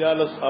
43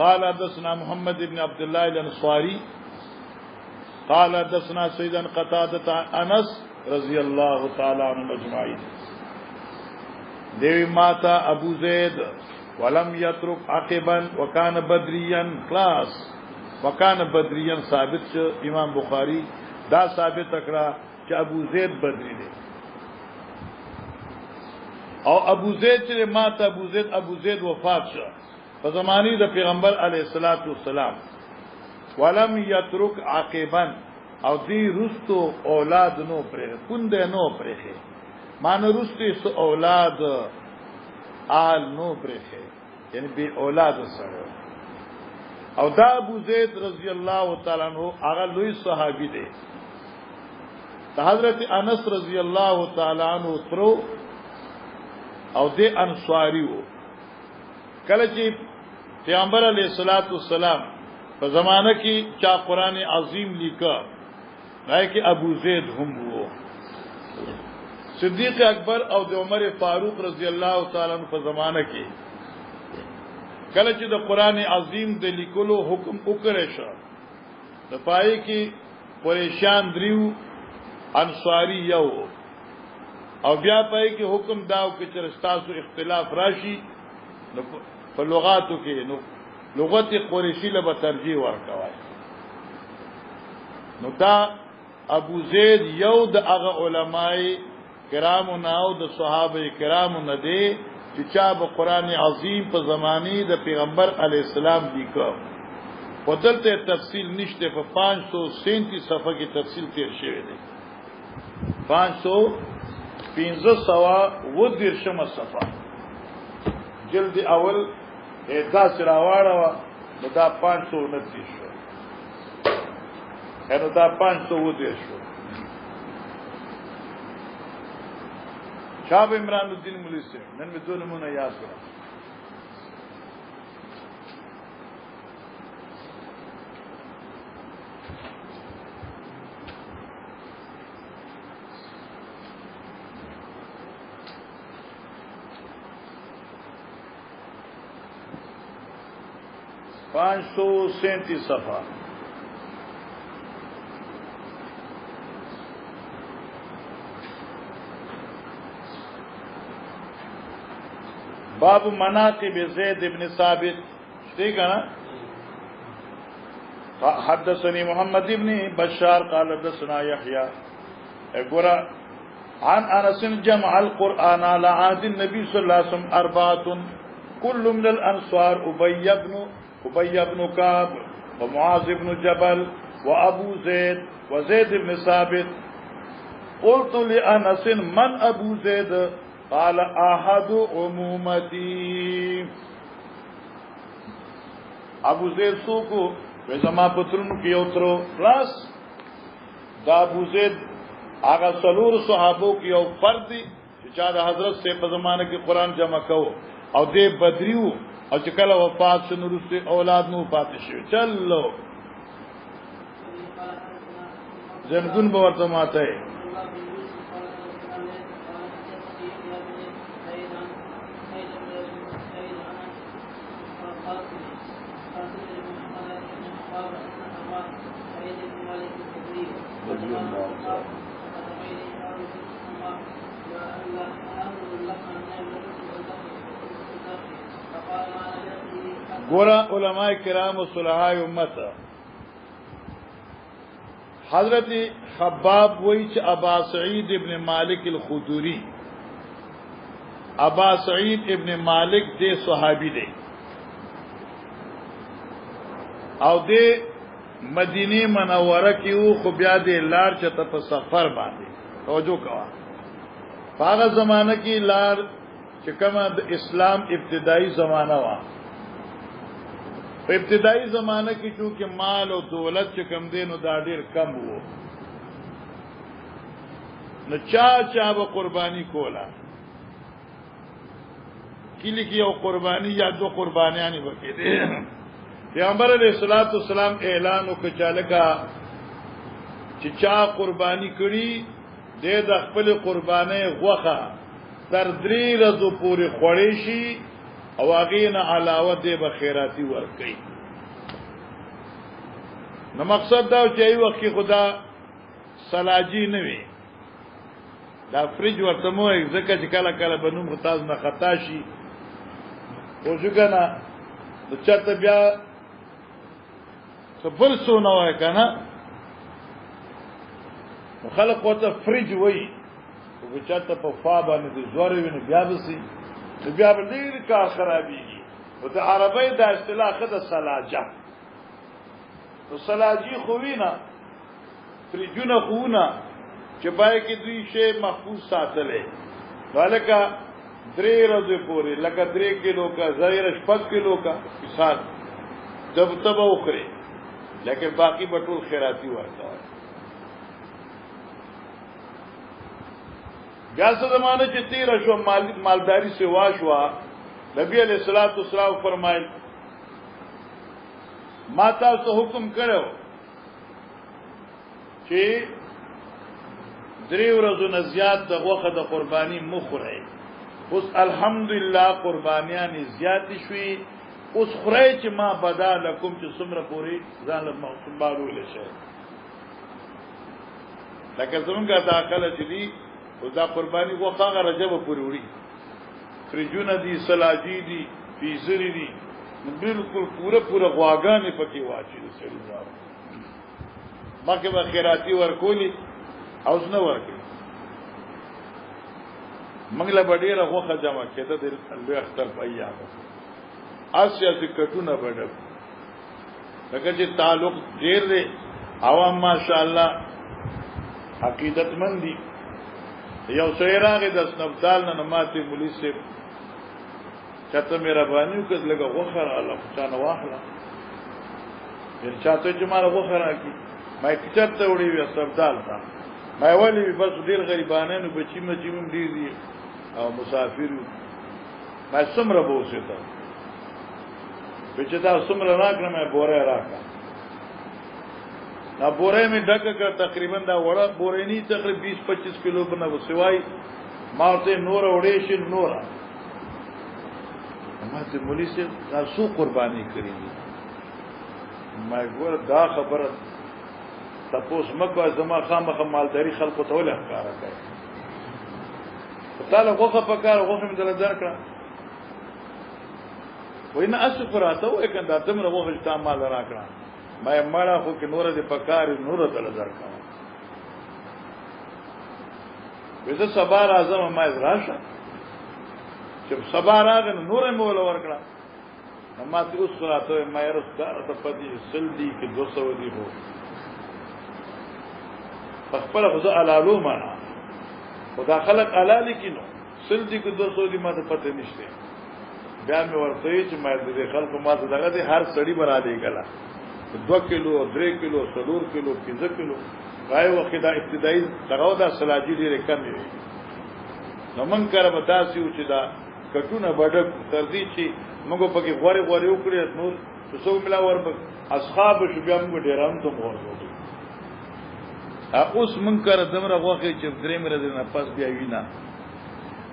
قال حدثنا محمد بن عبد الله الانصاري قال حدثنا سيدنا قتادة انس رضي الله تعالى عنهم اجمعين دیوی ماتا ابو زید ولم يترك عقبا وكان بدريا خلاص وكان بدريا ثابت امام بخاری دا ثابت کړه چې ابو زید بدری دی او ابو زید چې ماتا ابو زید وفات شو فزمانی د پیغمبر علیه الصلاۃ والسلام ولم یترک عاقبا او دی رستو اولاد نو پرې پوند نو پرې مان رستو سو اولاد آل نو پرې یعنی به اولاد سره او دا ابو زید رضی الله تعالی عنہ هغه لوی صحابي دی حضرت انس رضی الله تعالی عنہ ترو او دې انصاری وو کله چې پیغمبر علیہ الصلوۃ والسلام په زمانہ کې چا قرآن عظیم لیکا راي کې ابو زید هم وو صدیق اکبر او د عمر فاروق رضی الله تعالی عنہ په زمانہ کې کله چې د قرآن عظیم د لیکلو حکم وکړی شو د پای کې پریشان دریو انصاری یو او بیا پای کې حکم داو کې چې تاسو اختلاف راشي په لغاتو کې نو لغت قریشی له ترجیح ورکوي نو دا ابو زید یو د هغه علماي کرامو ناو د صحابه کرامو نه دی چې چا په قران عظیم په زمانی د پیغمبر علی السلام لیکو په دلته تفصیل نشته په 537 صفحه کې تفصیل تیر شوی دی 515 صفحه جلد اول دا سراواړه نو دا 529 شو نو دا 510 شو شاب عمران الدین مولوی سے نن می دو نمونه یاد کړه پانچ سو 37 صفحہ باب مناقب زید ابن ثابت ٹھیک ہے نا حدثني محمد ابن بشار قال حدثنا يحيى اقرا عن انس جمع القرآن على عهد النبي صلى الله عليه وسلم 4 كل من الانصار ابي بن كعب ومعاذ بن جبل وابو زيد وزيد بن ثابت قلت لانس من ابو زيد قال احد عمومتي ابو زید سوکو وزما پترونو کې اوترو پلاس دا ابو زید هغه څلور صحابو کې یو فرد چې چا د حضرت سے په زمانه کې قران جمع کو او دې بدریو او چې کله وفات شنو رسته اولاد نو پاتې شي چلو زمدون به ورته ماته گورا علماء کرام و صلحاء امت حضرت خباب وی چ ابا سعید ابن مالک الخدری ابا سعید ابن مالک دے صحابی دے او دے مدینه منوره کې او خو بیا دې لار چته په سفر باندې توجه کوا هغه زمانہ کې لار چې کومه د اسلام ابتدایي زمانہ وا په ابتدایي زمانہ کې چې مال او دولت چې کم دینو دا ډیر کم وو نو چا به قرباني کولا کلی کې یو قرباني یا دو قربانیانی وکړي دي پیغمبر علیہ الصلوۃ والسلام اعلان وکړه چې چا قربانی کړي د خپل قربانې غوخه تر 3 ورځې پورې خوړې شي او هغه نه علاوه د بخیراتی ورکړي نو مقصد دا چې ای وخت خدا سلاجی نه وي دا فریج ورته مو ځکه چې کله کله بنوم غتاز نه خطا شي او څنګه د چاته بیا بل سو نه وای کنه خلق وته فریج وای او چاته په فا باندې د زوړ ویني بیا بسي بیا به ډیر کار خرابيږي او د عربی د اصطلاح خد سلاجه تو سلاجی خوینا فریجونه خوونه چې پای کې دوی شی محفوظ ساتلې ولکه 3 ورځې پورې لکه 3 کیلو کا ظاهر 5 کیلو کا حساب جب تب وکړي لیکن باقی بټول خیراتی ورته بیا څه زمانه چې 13 شو مالداری سے واشوا نبی علیہ الصلوۃ والسلام فرمایل ما تاسو حکم کړو چې 3 ورځې نه زیات د غوخه د قربانی مخره اوس الحمدلله قربانیان زیات شوي اوس خړای چې ما بدا لکم چې سمره پوری ځان له مخبارو لشه لکه څنګه داخله چې دي او دا قربانی وخاغه رجب پوری وړي فرجونه دي سلاجی دي پیزری دي بالکل پورا غواګانې پکې واچي سړي راو مکه به خیراتی ورکولي او څنګه ورکړي منګله بډیره غوخه جمع کړه د الله اختر پیا اسیا چې کټونه بډل لکه چې تعلق ډیر دی عوام ماشاءالله عقیدت مندي یو سیراغه د سنبدال نه ماته مولوی سي چاته مهرباني وکړه لګه غوخه الله څنګه واخله ور چاته چې مال غوخه راکی مې کچته وړي وي سنبدال تا مې ولي بس ډیر غریبانو بچی مچیم ډیر دي او مسافر مې سمره بوسه تا چې دا سمره راکړه مې بوره راکړه نا بوره مې ډکه کړ تقریبا دا وړه بوره ني تقریبا 20-25 کیلو بنا وسوای ماته نور وړې شي نور ماته مولوی سي تاسو قرباني کړی ما ګور دا خبره تاسو مکه زما خامخ مالداري خلکو ته ولا ښکارا کوي تعالی غوخه پکار غوخه مې دل درکړه وینه اسفراته وای کنده تمره غوخه تا مال راکړه ما مړه خو کې نور دې پکار نور دل درکړه وېزه سبا راځم ما راشه چې سبا راغن نور مول ورکړه ما ته اوس راته ما یې رسکار ته پدې سلدي کې 200 دی هو خپل خو علالو معنا خدا خلق علال کینو سلدي کې 200 دی ما ته پته نشته بیا مې ورته چې ما دې خلکو ما ته دغه هر سړی برا دی غلا 2 کیلو 3 کیلو 4 کیلو 5 کیلو غای وخت دا ابتدایي دغه دا سلاجی ډیره کم وي نو من کار به تاسو چې دا کټونه بډک تر دې چې موږ پکې غوړې وکړې نور څو ملا ور اصحاب شو بیا موږ ډیرام ته مور وکړو اوس من کار دمره غوخه چې درې مره نه پاس بیا وینا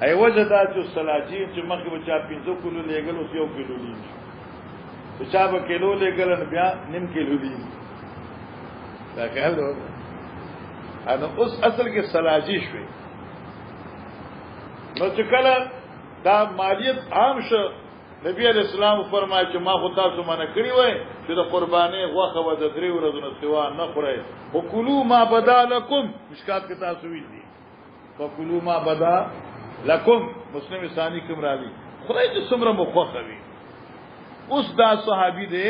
ای وجه دا چې سلاجی چې مخکې بچا 5 کیلو لګل اوس 1 کیلو لګي بچا به کیلو لګل بیا نیم کیلو لګي دا کله انا اوس اصل کې سلاجی شوي نو چې کله دا مالیت عام شو نبی علیہ السلام فرمایي چې ما خو تاسو منع کړی وای چې د قرباني غوښه و د 3 ورځې سوا نه خورئ وکلوا ما بدا لكم مشکات کې تاسو ویل دي وکلوا ما بدا لكم مسلم ثانی کوم راځي خدای دې څومره مخوخه وي اوس دا صحابي دی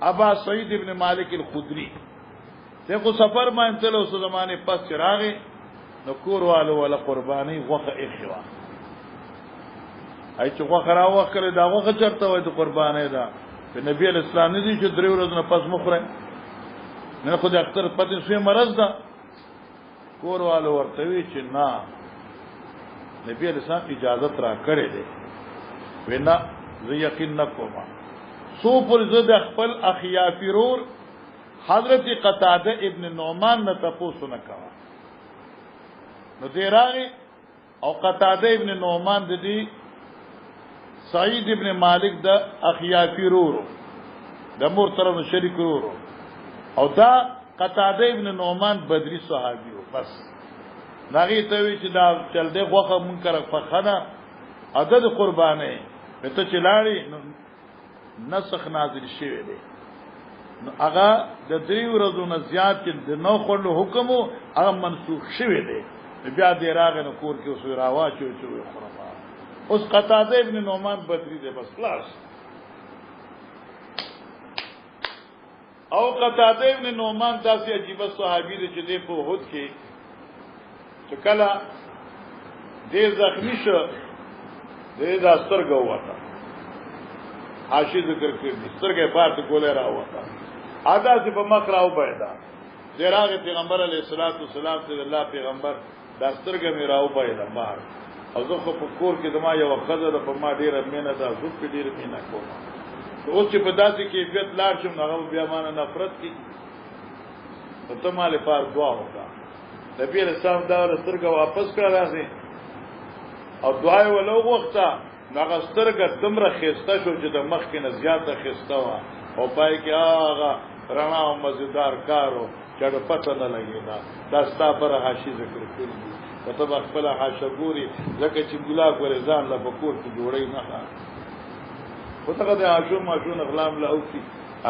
ابا سعید ابن مالک الخدری دغه سفر ما انتلو اوس زمانه پس چراغه نو کور والو ولا قرباني غوخه اخوا ای چې غوخه را وکړه دا غوخه چرته وای د قرباني دا په نبی اسلام نه دي چې 3 ورځې نه پس مخره نه خو د اختر پته شوی مرز دا کور والو ورته وی چې نه نبی اسلام اجازه را کړې ده وینا زه یقین نکوم سو پر زد خپل اخیافی رور حضرت قتاده ابن نعمان نه تاسو نه کاوه نو دیراغه او قتاده ابن نعمان د دې سعید ابن مالک د اخیافی رور د مور طرف شریک رور او دا قتاده ابن نعمان بدری صحابي و بس ناغي ته وی چې دا چل دې غوخه منکر فخنه عدد قربانه ته چلاړي نسخ نازل شوی دی نو هغه د 3 ورځو نه زیات چې د نو خلو حکم هغه منسوخ شوی دی بیا دې راغ نه کور کې اوس راوا چې خرافه اوس قتاده ابن نعمان بدری دی بس خلاص او قتاده ابن نعمان داسې عجیب صحابي دی چې د په هود کې چې کله دې زخمی شو دې د سترګو وته عاشی ذکر کړی سترګې پات ګولې راوته ادا چې په مخ راو پیدا دراغه پیغمبر علیه الصلاۃ والسلام ته الله پیغمبر دا سترګې مې راو پیدا بهر او زه خو په کور کې دما یو خزه په ما ډیره مینه ده زو په ډیره مینه کوم اوس چې په داسې کیفیت لاړ شم هغه بیا مانه نفرت کی په ته مال پار دعا وکړه نبی رسول الله دا سترګې واپس کړه راځي او دعا ولو وخته ناغه سترګه تمره خسته شو چې د مخ کې نه زیاته خسته وا او پای کې هغه رڼا او مزیدار کارو چې پته نه لګی دا ستا پر حاشی ذکر کړی کته خپل حاشګوري ځکه چې ګلاب ور ځان له بکور کې جوړی نه خو ته د عاشور ماشون اغلام له اوتی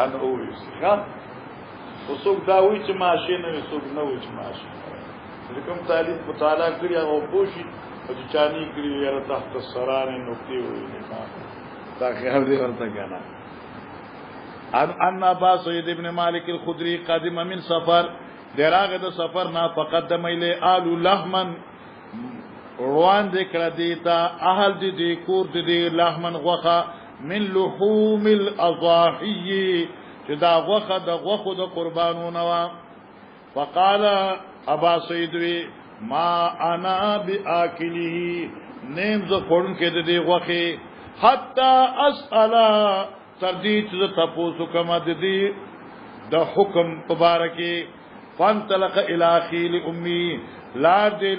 ان اوریس ښا وسوک دا وی چې ماشین نه وسوک نه وی چې ماشین کوم تعلیق مطالعه کړی او پوښی او چې چانی کړی یاره تحت السران نقطې وي نه دا خیال دی ورته کنه ان ابا سعید ابن مالک الخدری قادم من سفر دراغه د سفر نه فقدم اله آل لحمن روان ذکر دیتا اهل دې کور دې لحمن غوخه من لحوم الاضاحي چې دا غوخه د غوخو د قربانونه وا فقال ابا سعید وی ما انا باکله نیم ز خورن کې د دې غوخه حتا اسال تر دې چې تاسو کوم د دې د حکم مبارکي فانطلق الى خيل امي لا دې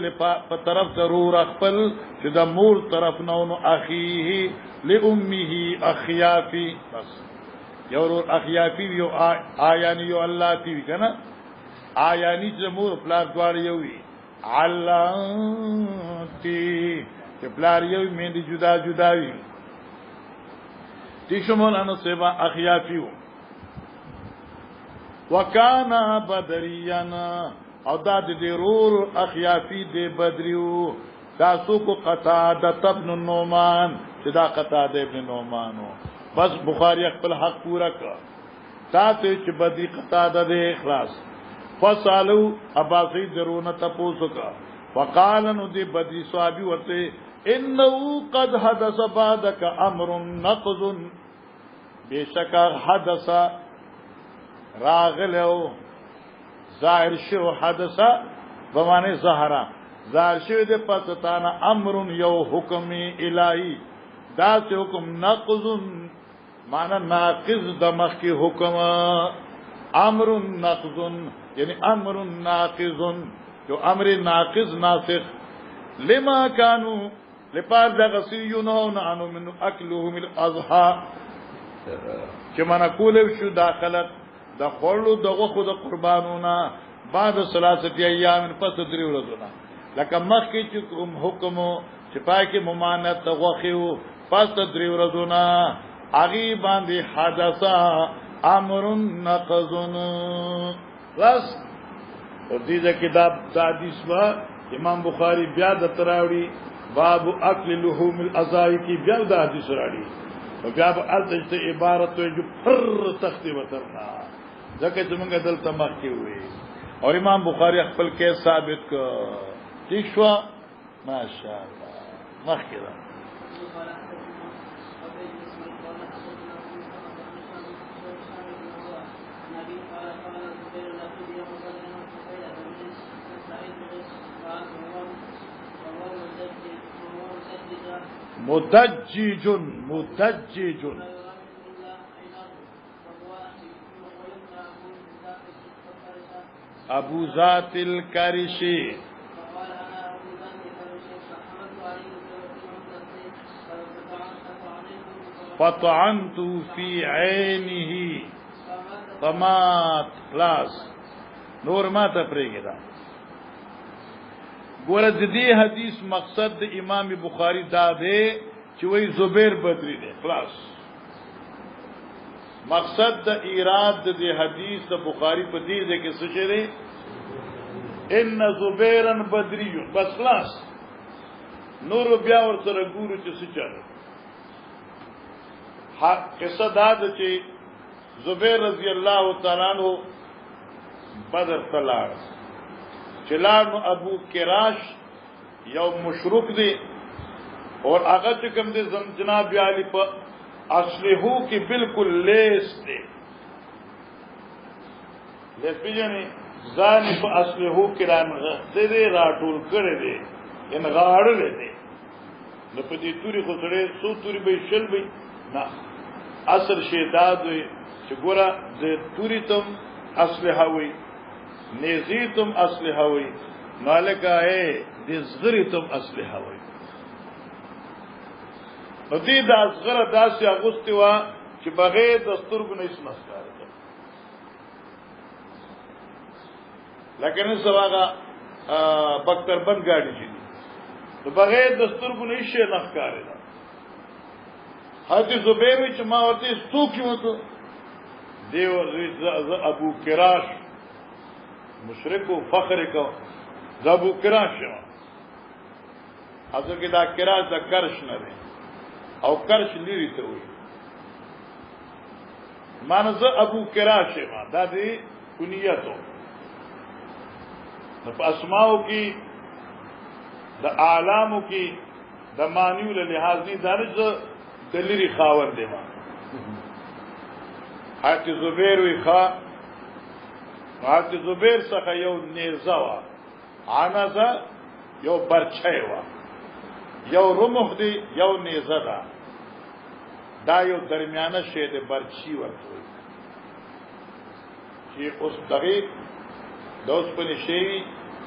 په طرف ضرور خپل چې د مور طرف نو اخيه لامه اخيافي بس یو اخيافي یو آیانی یو الله تی کنه آیانی چې مور پلار دوار یو وی علانتی چې پلار یو مې دي جدا جدا وی دي شمول انو سبا اخيافيو وکانا بدریانا او دا دې رور اخيافي دې بدریو تاسو کو قتاده ابن النعمان چې دا قتاده ابن نعمانو بس بخاری خپل حق پورا کړ تاسو چې بدی قتاده دې اخلاص فصالو ابا سید درونه تاسو کا وقال نو دې بدی صحابي ورته انه قد حدث بعدك امر نقض بشک حدث راغلو ظاهر شو حدث بمانه ظاهرا ظاهر شو دې پاتانا امر یو حکم الهی دا چې حکم نقض معنا ناقض دمخ کی حکم امر نقض یعنی امر ناقض جو امر ناقض ناسخ لما كانوا لپاره د غسیونو عنو من اکلهم الاضحى چې منا کول شو داخلت د خورلو دغه خود قربانونه بعد ثلاثه ایام پس 3 ورځې لکه مخکې چې کوم حکم چې پای کې ممانعت غوخیو پس درې ورځونه هغې باندې حدثا امر نقضن. بس دې کې دا حدیث با امام بخاری بیا د تراوړي باب اکل لحوم الاضاحی کی بیا دا حدیث راړي او بیا به الته عبارت جو پر تختی وترنا ځکه چې موږ دلته مخکې وې او امام بخاری خپل کې ثابت کو ٹھیک شو ماشاءالله مخکې دا مدجج ابو ذات الکرشی فطعنت فی عینه فمات. خلاص نور ما ته پرېږه دا ګوره د دې حدیث مقصد د امام بخاری دا دی چې وای زبیر بدری دی. خلاص مقصد د ایراد د دې حدیث د بخاری په دې ځای کې څه شی دی ان زبیرا بدری. بس خلاص نور بیا ور سره ګورو چې څه چاره حق قصه دا ده چې زبیر رضی الله تعالی عنہ بدر تلاړ چلار نو ابو کراش یو مشرک دی اور هغه چې کوم دی جناب علی په اصلحو کې بالکل لیس دی لپیجنې ځان په اصلحو کې راغته دی راټول کړی دی ان غاړل دی نو په دې توري خو سره سو توري به شل وي نه اصل شیداد وي چې ګوره د توري تم اصلحه وي نیزی تم اسلحه وی مالکا ہے دزغری تم اسلحه وی نو دی دا اصغر داسی اغسطی وا چی بغیر دسترگو نیس نسکار دا لیکن اس سواغا بکتر بند گاڑی چی دی تو بغیر دسترگو نیس شے نخکار دا حضرت زبیروی چی ما ورطی استو کیوں تو دیو ابو کراش مشرکو فخر کو ابو کراش حضرت کی دا کراش دا کرش نہ دے او کرش لیری ته وي مانز ابو کراش ما دا دی کنیتو د اسماءو کی د اعلامو کی د مانیو له لحاظ نه درج دلیری خاور دی ما حتی زبیر وی خا حتی زبیر څخه یو نیزه وا عنزه یو برچه وا یو رمح دی یو نیزه ده دا یو درمیانه شی دی برچی ورته چې اوس دغه د اوس په نشي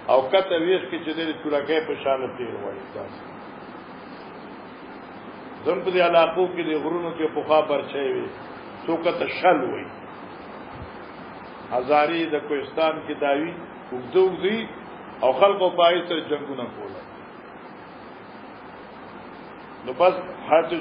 او کته ویش کې چې د تورکې په شان تیر وایي تاسو زم په دې علاقو کې د غرونو کې پوخا برچه وي څوک ته شل وي هزاری د کوهستان کې داوی وګدوږي او خلکو پای سره جنگونه کوله نو بس حضرت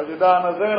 اجدا نظر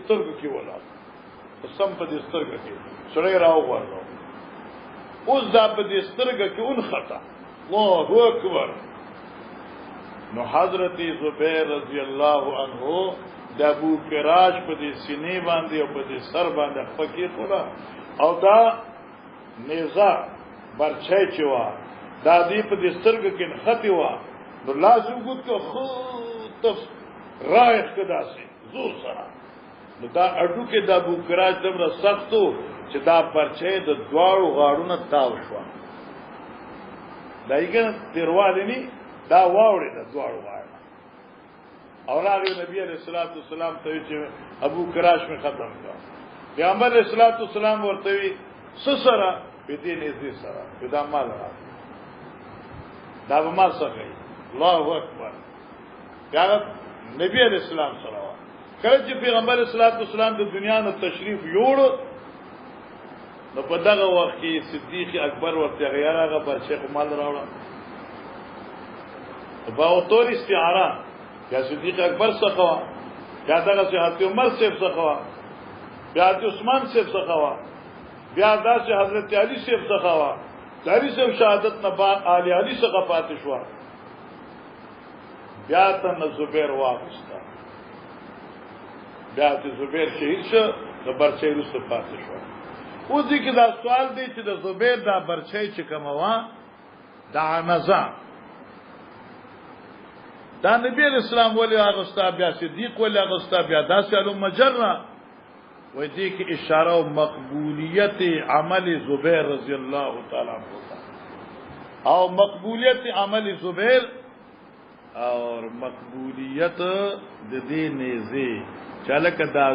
سترګو کې ولا سم په دې سترګو کې سړی راو ورو اوس دا په دې سترګو کې اون خطا الله اکبر نو حضرت زبیر رضی الله عنه د ابو کراش په دې سینې باندې او په دې سر باندې فقې کولا او دا نیزه برچه چوا دا دې په دې سترګو کې خطي وا نو لازم ګوت کو خو تف رائح کدا سي زور سره نو دا اډو کې د ابو کراش دمر سختو چې دا برچه د دواړو غاړونو تاو شو دایګه تیرواله ني دا واوړې د دواړو غاړو اور هغه نبی علیہ الصلوۃ والسلام ته چې ابو کراش می ختم کړ پیغمبر علیہ الصلوۃ والسلام ورته وی سسرا په دې نږدې سره دا مال را دا ما سره الله اکبر یا نبی علیہ السلام سره کله چې پیغمبر علیہ الصلوۃ والسلام د دنیا نه تشریف یوړ نو په دغه وخت کې صدیق اکبر ورته غیره هغه پر شیخ مال راوړ بطور استعاره یا صدیق اکبر څخه یا دغه حضرت عمر صاحب څخه بیا حضرت عثمان صاحب څخه بیا داسې حضرت علی صاحب څخه علی صاحب شهادت نه بعد علی څخه پاتې شو بیا ته زبیر واغسته بیا ته زبیر شهید شو د برچې رسو پاتې شو او دې کې دا سوال دی چې د زبیر دا برچې چې کومه دا عنزه دا نبی اسلام ولی اغسطا بیا صدیق ولی اغسطا بیا داسې علوم مجره وی دی کی اشاره و مقبولیت عمل زبیر رضی اللہ تعالی عنہ او مقبولیت عمل زبیر اور مقبولیت د دې نیزه چاله کدا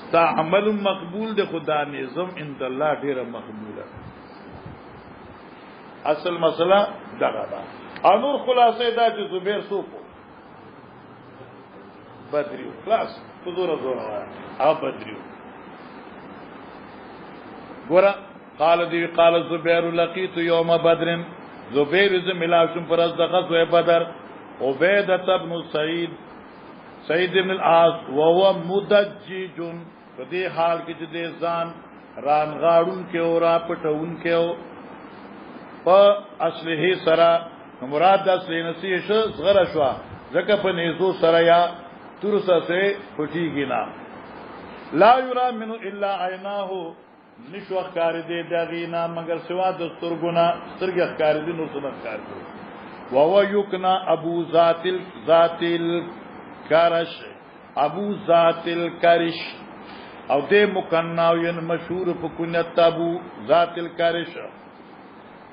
ستا عمل مقبول د خدا نظم عند الله ډیره مقبوله اصل مسله دغه ده انور خلاصې دا چې زبیر سوکو بدریو خلاص حضور زوره او بدریو ګوره قال الزبير لقيت يوم بدر زبير ز ملاشم پر از غزوه بدر عبيده بن سعيد بن العاص وهو مدجج په دې حال کې چې دې ځان ران غاړون کې او را پټون کې او په اصله سره مراد د اصلي نصیح شو صغره شو ځکه په نيزو سره یا ترسه سے پټیږي نه لا يرى منه الا عيناه نشو اخکار دے داغینا مگر سوا دستور گنا سترگ اخکار دے نرسل اخکار دے وهو یکنا ابو ذات الکرش ابو ذات الکرش او دے مکناوین مشهور پکنیت ابو ذات الکرش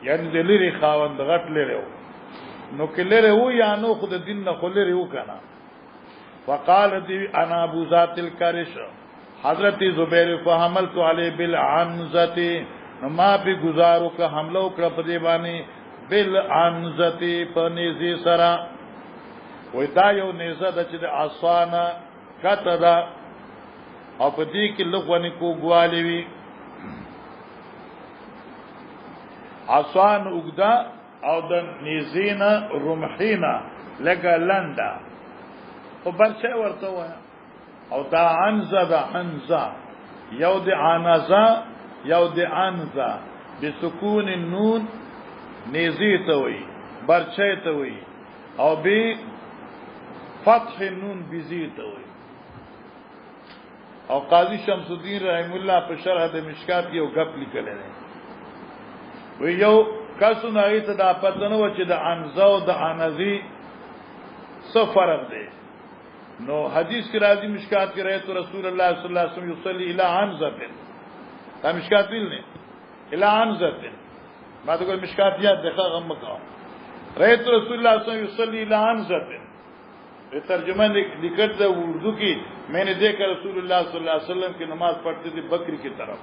یعنی دے لری خواند غٹ لرے ہو نو کلی رہو یا نو خود دن نخو لرے ہو کنا فقال دی انا ابو ذات الکرش حضرت زبیر فحملت علی بالعنزتی ما بھی گزارو کا حملو کر پدی بانی بالعنزتی پنیزی سرا وی دا یو نیزه دا چی دا عصوانا کتا دا او پدی کی لغوانی کو گوالی وی عصوان اگدا او دا نیزین رمحین لگا لندا او برچه ورطا ویا او دا عنزه دا عنزه یو دا عنزه یو دا عنزه بسکون النون نیزی توی برچه توی او بی فتح النون بیزی توی او قاضی شمس الدین رحم الله په شرح د مشکات یو غپ لیکل نه وی یو کاسو نه ایت دا پتنو چې د عنزه او د عنزی څه فرق دی نو حدیث کی راضی مشکات کی رہے تو رسول اللہ صلی اللہ علیہ وسلم یصلی الی عنزۃ تا مشکات ویل نے الی عنزۃ ما تو مشکات یاد دیکھا غم کا رہے تو رسول اللہ صلی اللہ علیہ وسلم یصلی الی عنزۃ یہ ترجمہ لکھت ہے اردو کی میں نے دیکھا رسول اللہ صلی اللہ علیہ وسلم کی نماز پڑھتے تھے بکری کی طرف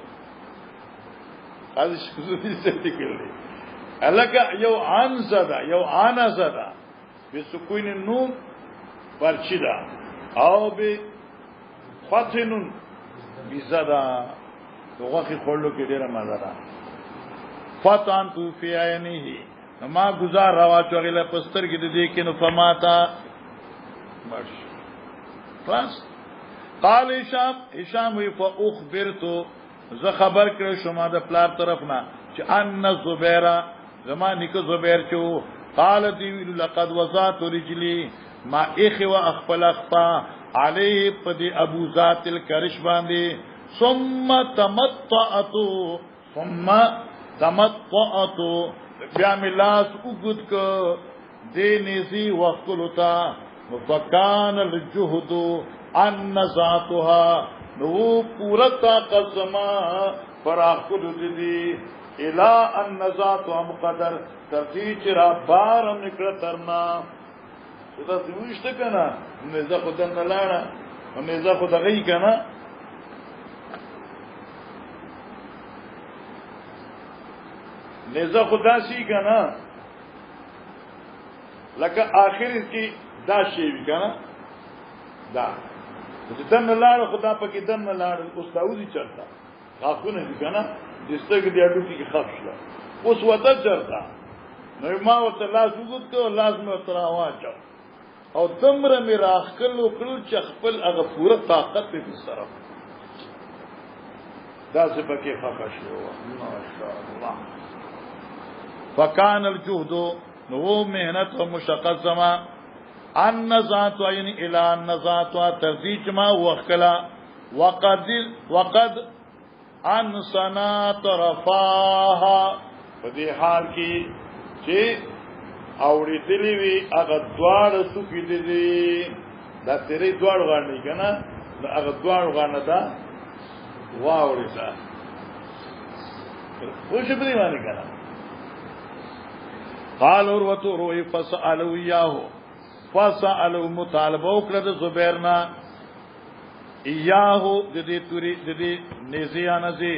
حدیث سے نکل رہی اللہ کا یو عنزہ یو عنزہ بسکون النون پرچیدہ او بی فتحنون بیزدہ تو غاقی خورلو کی دیر مزدہ فتحان تو فی آئینی ہی ما گزار روا چوغیلہ پستر کی دیکھیں فماتا مرش خلاص قال هشام وی فاخبرتو ز خبر کړ شما د پلار طرفنا چې ان زبیرہ زمانی کو زبیر چو قال دی لقد وضعت رجلی ما اخي واخفل اخطا عليه پدی ابو ذات الکرش باندې ثم تمطعت بیا ملاس وګد ک دینسی وقتلتا فکان الجهد ان ذاتها نو پورتا قسما فراخذ دی الى ان ذاتها مقدر ترتیج را بار نکړه ترنا دا دوشته کنه نزه خدای نه لاړه نزه خدای غي کنه نزه خدای شي کنه لکه اخر کی دا شی وی کنه دا چې دن لاړه خدای پکې دن لاړه اوس داوودی چرتا غاخونه دي کنه دسته کې دی اډو کې خفشله اوس وته چرتا نو ما ورته لاس وګت کو لاس مې ورته راواچو او تمره مې راخلو کړو چې خپل هغه پوره طاقت په طرف دا څه پکې خفه شو ماشاء الله فکان الجهد نو مهنت او مشقت زما ان نزات عین الی نزات ترجیح ما وکلا وقد ان سنا طرفاها په دې حال کې چې اوړې دلی وی هغه دواړه سوکې دي دا تیرې دواړه غاڼې کنه هغه دواړه غاڼه دا واورې دا خو څه په دې باندې کنه قال اوروته روي فسالوا اياه فسالوا مطالبه وکړه د زبیرنا اياه د دې توري د دې نزيانه سي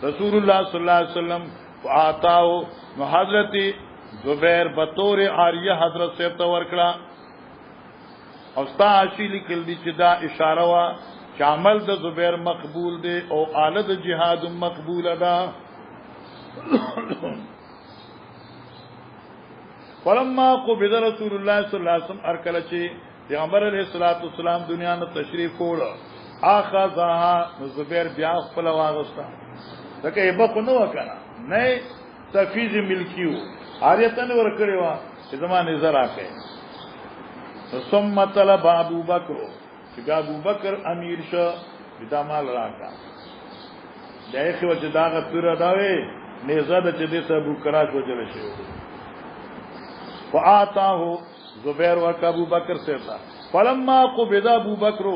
رسول الله صلی الله علیه وسلم فاتاو نو حضرت زبیر بطور عاریه حضرت صاحب ته ورکړه او ستا عاشی لیکل دي چې دا اشاره وا چې عمل د زبیر مقبول دی او آله د جهاد مقبول ده فلما قبض رسول الله صلی الله علیه وسلم ارکل چې پیغمبر علیه الصلاۃ والسلام دنیا ته تشریف وړ اخذها زبیر بیا خپل واغستا دغه یبه کو نو وکړه نه تفیز ملکیو عاریتن ورکړی وا چې زمانه نظر راکې ثم طلب ابو بکر چې ابو بکر امیر شو بدا مال راکا دایخه وجه داغه تور داوي نزاد چې دې ابو کراش وجل شي فآتاه زبیر ورک ابو بکر سے تھا فلما قبض ابو بکر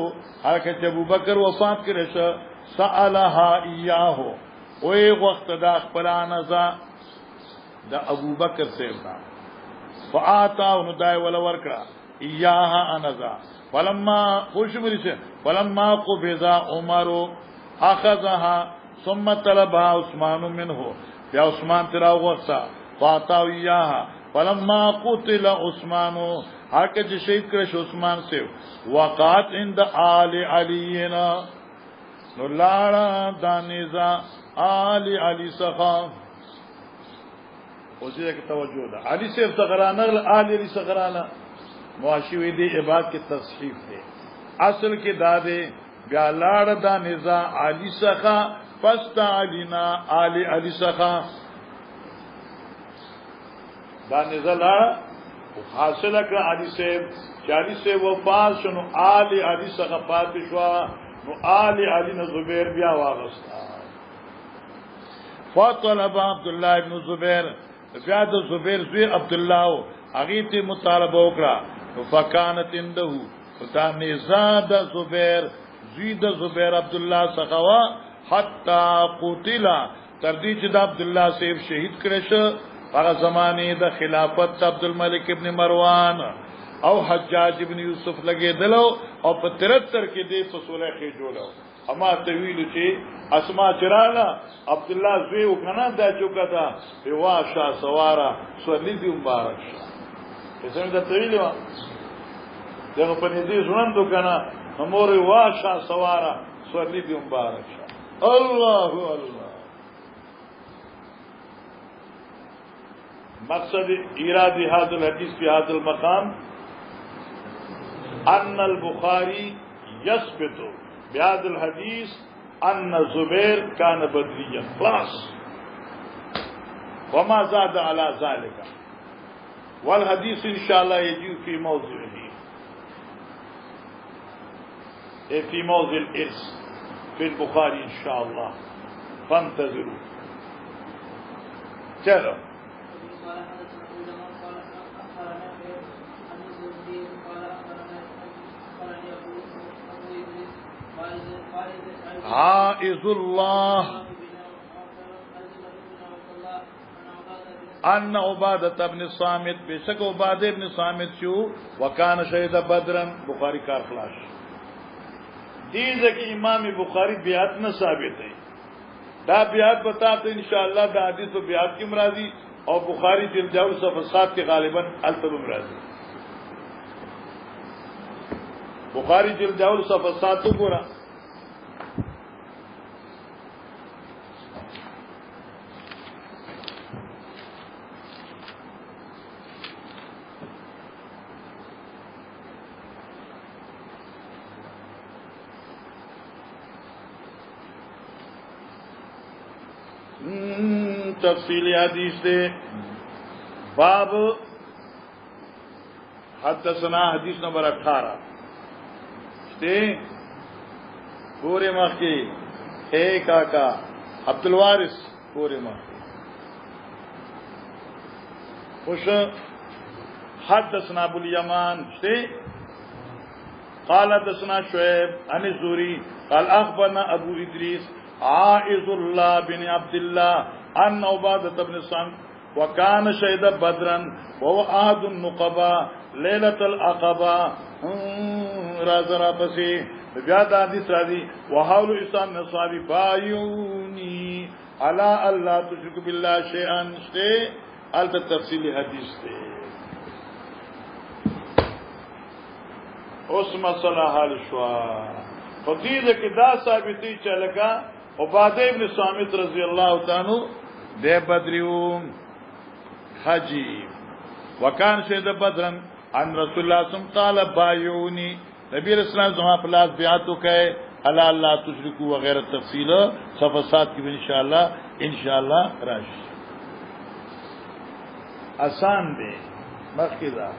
هغه چې ابو بکر وفات کړي شو سالها ایاه وې وخت دا خپلانه ز دا ابو بکر سے تھا فآتاه نو دای ول ورکړه ایاها انذا فلما خوشمری سے فلما قبض عمر اخذها ثم طلبها عثمان منه یا عثمان ترا وغسا فاتاو ایاها فلما قتل عثمان هرکه چې شهید کړ عثمان سے وقات عند آل علینا نو لاړه دانیزا آل علی سخا اوسې کې توجه ده علي صاحب صغرانه آل علی صغرانه مواشی وی دی عبادت کې تصحیف دی اصل کې داده بیا لاړ دانیزا علی سخا فاست علینا آل علی سخا دا نزلا حاصله کړ علي صاحب چې علي صاحب وفات شنو آل علي څخه پاتې شو نو آل علي نو زبیر بیا واغستا فطلب عبد الله ابن زبیر بیا د زبیر زوی عبد الله هغه ته مطالبه وکړه فکانت عنده فتا نزاد زبیر زوی د زبیر عبد الله څخه حتا قتل تر دې چې د عبد الله صاحب شهید کړي شو هغه زمانه د خلافت عبد الملک ابن مروان او حجاج ابن یوسف لګیدلو او په 73 کې دې په صلح کې جوړو اما تویل چې اسما چرانا عبد الله زوی وکنه دا چوکا دا وا شاه سوارا سورلی دی مبارک څنګه دا تویل وا دغه په دې ژوند وکنه امور وا شاه سوارا سورلی دی مبارک الله الله مقصد ایراد هذا الحديث في هذا المقام ان البخاري يثبت بهذا الحديث ان زبير كان بدريا خلاص وما زاد على ذلك والحديث ان شاء الله يجي في موضعه في موضع الارث في البخاري ان شاء الله فانتظروا چلو عائذ الله ان عبادة ابن صامت بشک عبادة ابن صامت شو وکان شهید بدرن بخاری کار خلاص دیزه کی امام بخاری بیعت نہ ثابت ہے دا بیعت بتاتے انشاءاللہ دا حدیث و بیعت کی مرادی اور بخاری جلد جاول صفحہ 7 کے غالباً التب مرادی بخاری جلد جاول صفحہ 7 تو پورا تفصیلی حدیث دے باب حدثنا حدیث نمبر 18 دے پورے ماہ کی ایک آقا عبد الوارث پورے ماہ خوش حدثنا ابو اليمان دے قال حدثنا شعيب عن الزهري قال اخبرنا ابو ادريس عائذ الله بن عبد الله ان عباده بن صامت وكان شهد بدرا وهو احد النقباء ليله العقبه رازرا پسې بیا د حدیث راځي وحول اسلام نصابي بايوني على الله تشرك بالله شيئا شيء البته تفصیلی حدیث دی اوس مسله حل شو فضیله کې دا ثابتي چې لکه عباده ابن صامت رضی الله تعالی د بدریوم حجی وکان شهد بدرن ان رسول الله صلی الله علیه وسلم قال بایونی نبی رسول الله زما پلاس بیعت وکي الا الله تشرکو وغیرہ تفصیل صفحات کې ان شاء الله راشي آسان دی مخکې دا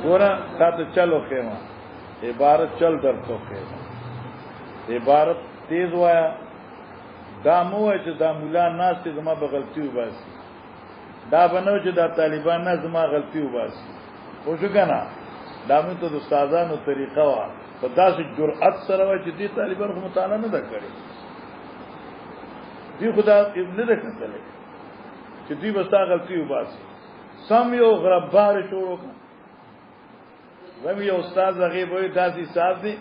گورا تا تو چلو خیمہ عبارت چل در تو خیمہ عبارت تیز وایا دا مو ہے چې دا مولا ناس ته زما بغلطی وباسي دا بنو چې دا طالبان نه زما غلطی وباسي خو شو کنه دا موږ ته د استادانو طریقه وا په داسې جرأت سره وای چې دې طالبان خو مطالعه نه ده کړې دی خدا ابن نه کتلې چې دې وستا غلطی وباسي سم یو غربار شروع کړ زمي یو استاد هغه وای داسې حساب دی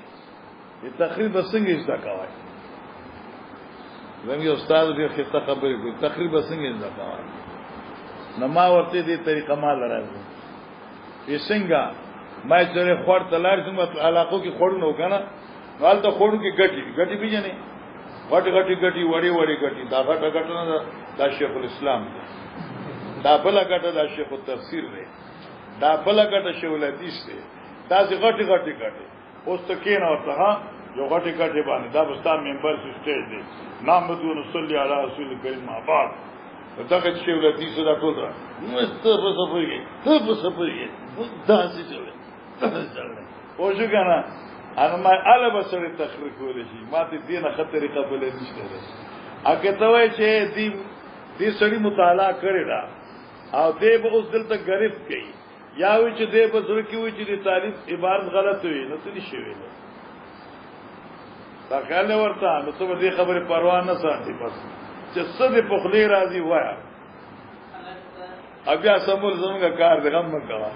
تقریبا څنګه زده کوي زمي استاد دې خسته خبرې کوي تقریبا څنګه زده کوي نو ما ورته دې طریقه مال راځي یې څنګه ما چې خور تلار څنګه علاقو کې خور نو کنه حال ته خور کې ګټي پیژنې غټي وړي ګټي دا غټه نه دا شیخ الاسلام دا بل غټه دا شیخ التفسیر دی دا بل غټه شیخ الحدیث دی دا غټي اوس ته کې نه ورته ها یو غټي باندې دا بستان ممبر سټیج دی نام بدون صلی علی رسول کریم آباد دا چې شیخ الحدیث دا ټول را نو ته په سپریږي دا څه چلے او شو کنه انا ما اله بسره تخریق ولې شي ما ته دینه خطرې قبلې نشته اګه ته وای چې دې سړی مطالعه کړی دا او دې به اوس دلته غریب کړي یا وی چې دې په زړه کې وی چې دې تعریف عبارت غلط وي نو څه نشي ویل دا خیال ورته نو ته دې خبره پروا نه ساتي بس چې څه دې په خلی راځي وایا بیا سمول زموږه کار دې غم مکوا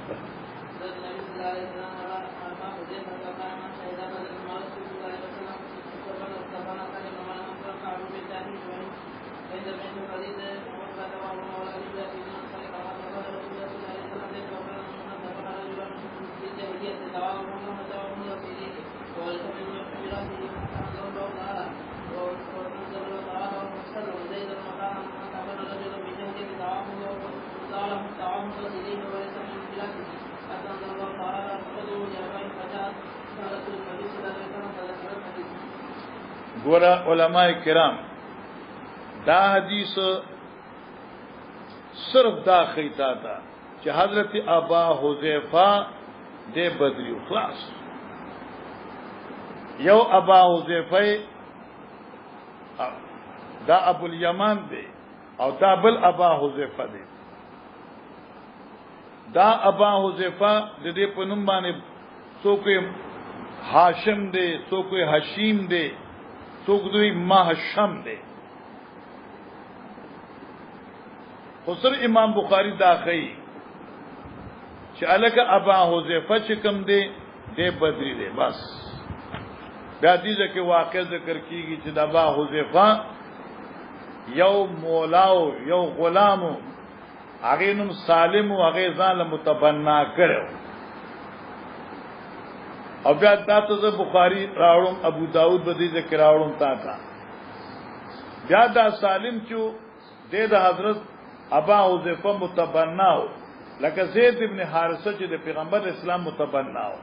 گورا علماء کرام دا حدیث صرف دا خیتا تھا کہ حضرت ابا حذیفہ دے بدری خلاص یو ابا حذیفہ دا ابو الیمان دے او دا بل ابا حذیفہ دے دا ابا حذیفہ دے پنم باندې څوک ہاشم دے څوک حشیم دے څوک دوی محشم دے خسر امام بخاری دا خی چې الک ابا حذیفه چې کوم دے بدری دے بس بیا دې کې واقع ذکر کیږي چې دا ابا حذیفه یو مولاو یو غلامو هغه نوم سالم او هغه ځان متبنا کړو او بیا تاسو بخاری راوړم ابو داود بدی ذکر راوړم تا بیا دا سالم چې د حضرت ابا حذیفه متبناو لکه زید ابن حارثه چې د پیغمبر اسلام متبنا و.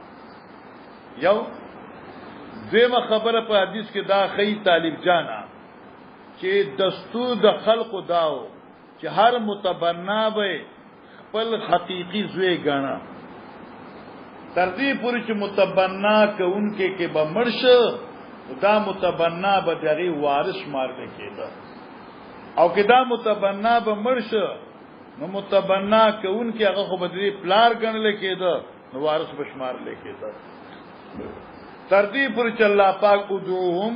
یو دیمه خبره په حدیث کې دا خی طالب جانا چې دستور د خلق داو چې هر متبنا به خپل حقيقي زوی غاڼه تر دې پورې چې متبنا کوونکې کې به مرشه دا متبنا به دغه وارث مار کېده او کې دا متبنا به مرشه نو متبنا کوونکې هغه خو بدري پلار غنل کېده نو وارث بشمار لیکېده تر دې پورې چې الله پاک ادوهم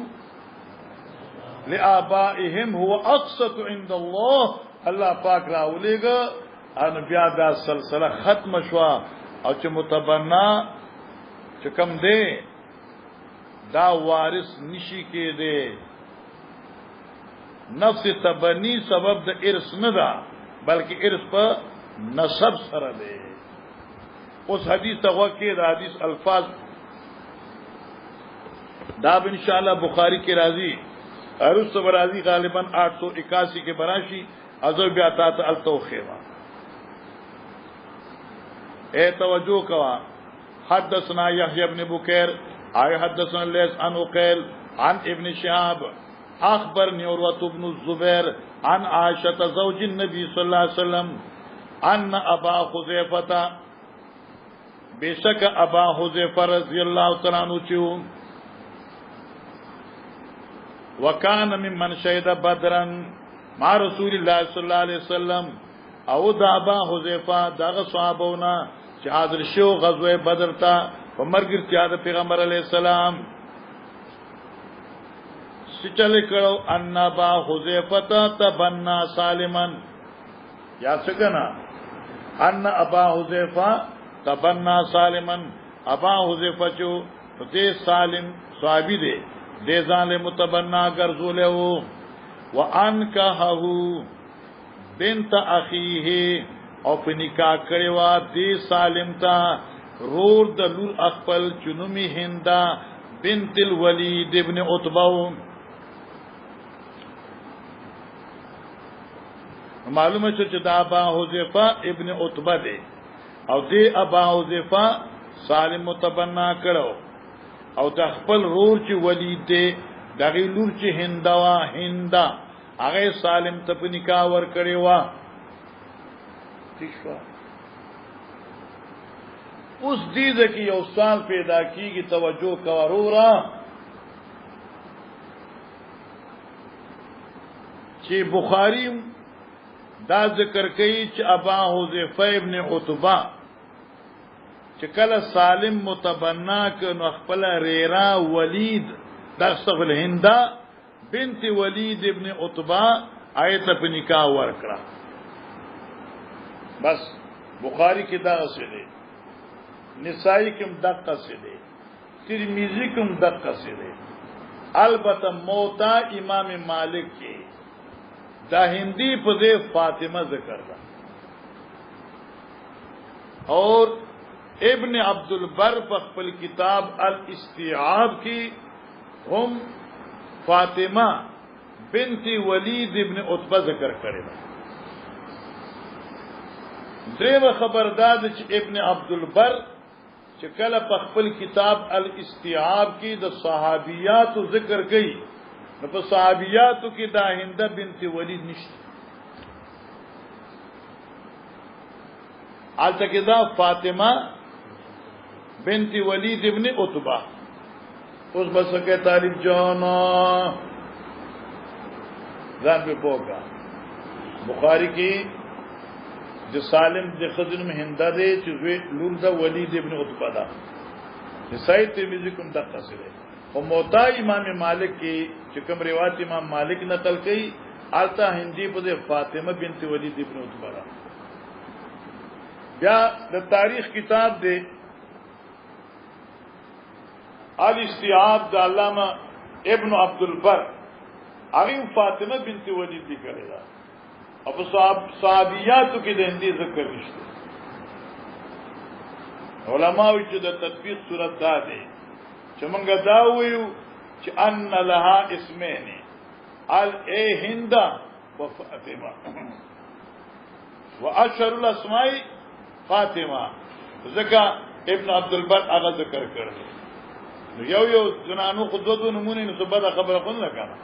لآبائهم هو اقسط عند الله الله پاک راولېګه ان بیا دا سلسله ختم شوا او چې متبنا چې کم دی دا وارث نشي کېده نفس تبنی سبب د ارث نه ده بلکې ارث په نسب سره ده. اوس حدیث ته وکړه د حدیث الفاظ دا ان شاء الله بخاری کې راځي ارس برازی غالبا 881 کې براشي ازو بیا تا ته التوخیما اے توجہ کوا حدثنا يحيى بن بكير اي حدثنا ليس عن عقيل عن ابن شهاب اخبرني عروة بن الزبير عن عائشة زوج النبي صلى الله عليه وسلم ان ابا حذيفة بشك ابا حذيفة رضي الله تعالى عنه وكان ممن شهد بدرا مع رسول الله صلى الله عليه وسلم او دا ابا حذیفه دغه صحابهونه چې حاضر شو غزوه بدر ته په مرګرتیا د پیغمبر علی السلام سچل کړه ان ابا حذیفه تبنا سالما یا څنګه ان ابا حذیفه تبنا سالما ابا حذیفه چې دې سالم صحابي دی دې ځان له متبنا ګرځوله وو وانکحه بنت اخیه او په نکاح کړي وا دې سالم تا رور د لور خپل چنومي هندا بنت الولید ابن عتبہ معلومه چې دا ابا حذیفه ابن عتبہ دی او دې ابا حذیفه سالم متبنا کړو او د خپل رور چې ولید دی دغه لور چې هندا هغه سالم ته په نکاح ور کړی و. اوس دې ځکه یو سوال پیدا کیږي توجه کوورا چې بخاری دا ذکر کوي چې ابا حذیفه ابن عتبہ چې کله سالم متبنا کنو خپل ریرا ولید دغه هندا بنت ولید ابن عتبہ آیت په نکاح ورکړه. بس بخاری کې دا څه دی نسائی کې دقه څه دی ترمذی کې دقه څه دی البته موتا امام مالک کې دا هندی په دې فاطمه ذکر ده اور ابن عبد البر په خپل کتاب الاستيعاب کې هم فاطمه بنت ولید ابن عتبہ ذکر کړی ده. دریمه خبردار چې ابن عبد البر چې کله په خپل کتاب الاستيعاب کې د صحابيات ذکر کړي نو په صحابياتو کې دا هنده بنت ولید نشته البته کې دا فاطمه بنت ولید ابن عتبہ. اوس بس کې طالب جانا ځان په پوکا بخاری کې د سالم د خزن مهنده دي چې لور د ولید ابن عتبہ دا نسائی ترمذی کوم د قصره او موطا امام مالک کې چې کوم روایت امام مالک نقل کړي آلتا هندی په فاطمه بنت ولید ابن عتبہ دا. بیا د تاریخ کتاب دی الاستيعاب د علامه ابن عبد البر هغه فاطمه بنت ولید دی کړی دا او صحابیاتو کې د هندي ذکر نشته. علماوی چې د تطبیق صورت دا دی چې موږ دا وایو چې ان لها اسمین هند و فاطمه واشهر الاسماء فاطمه زکا ابن عبد البر هغه ذکر کړل یو زنانو خودو نمونه نو بده خبره کول نه کنه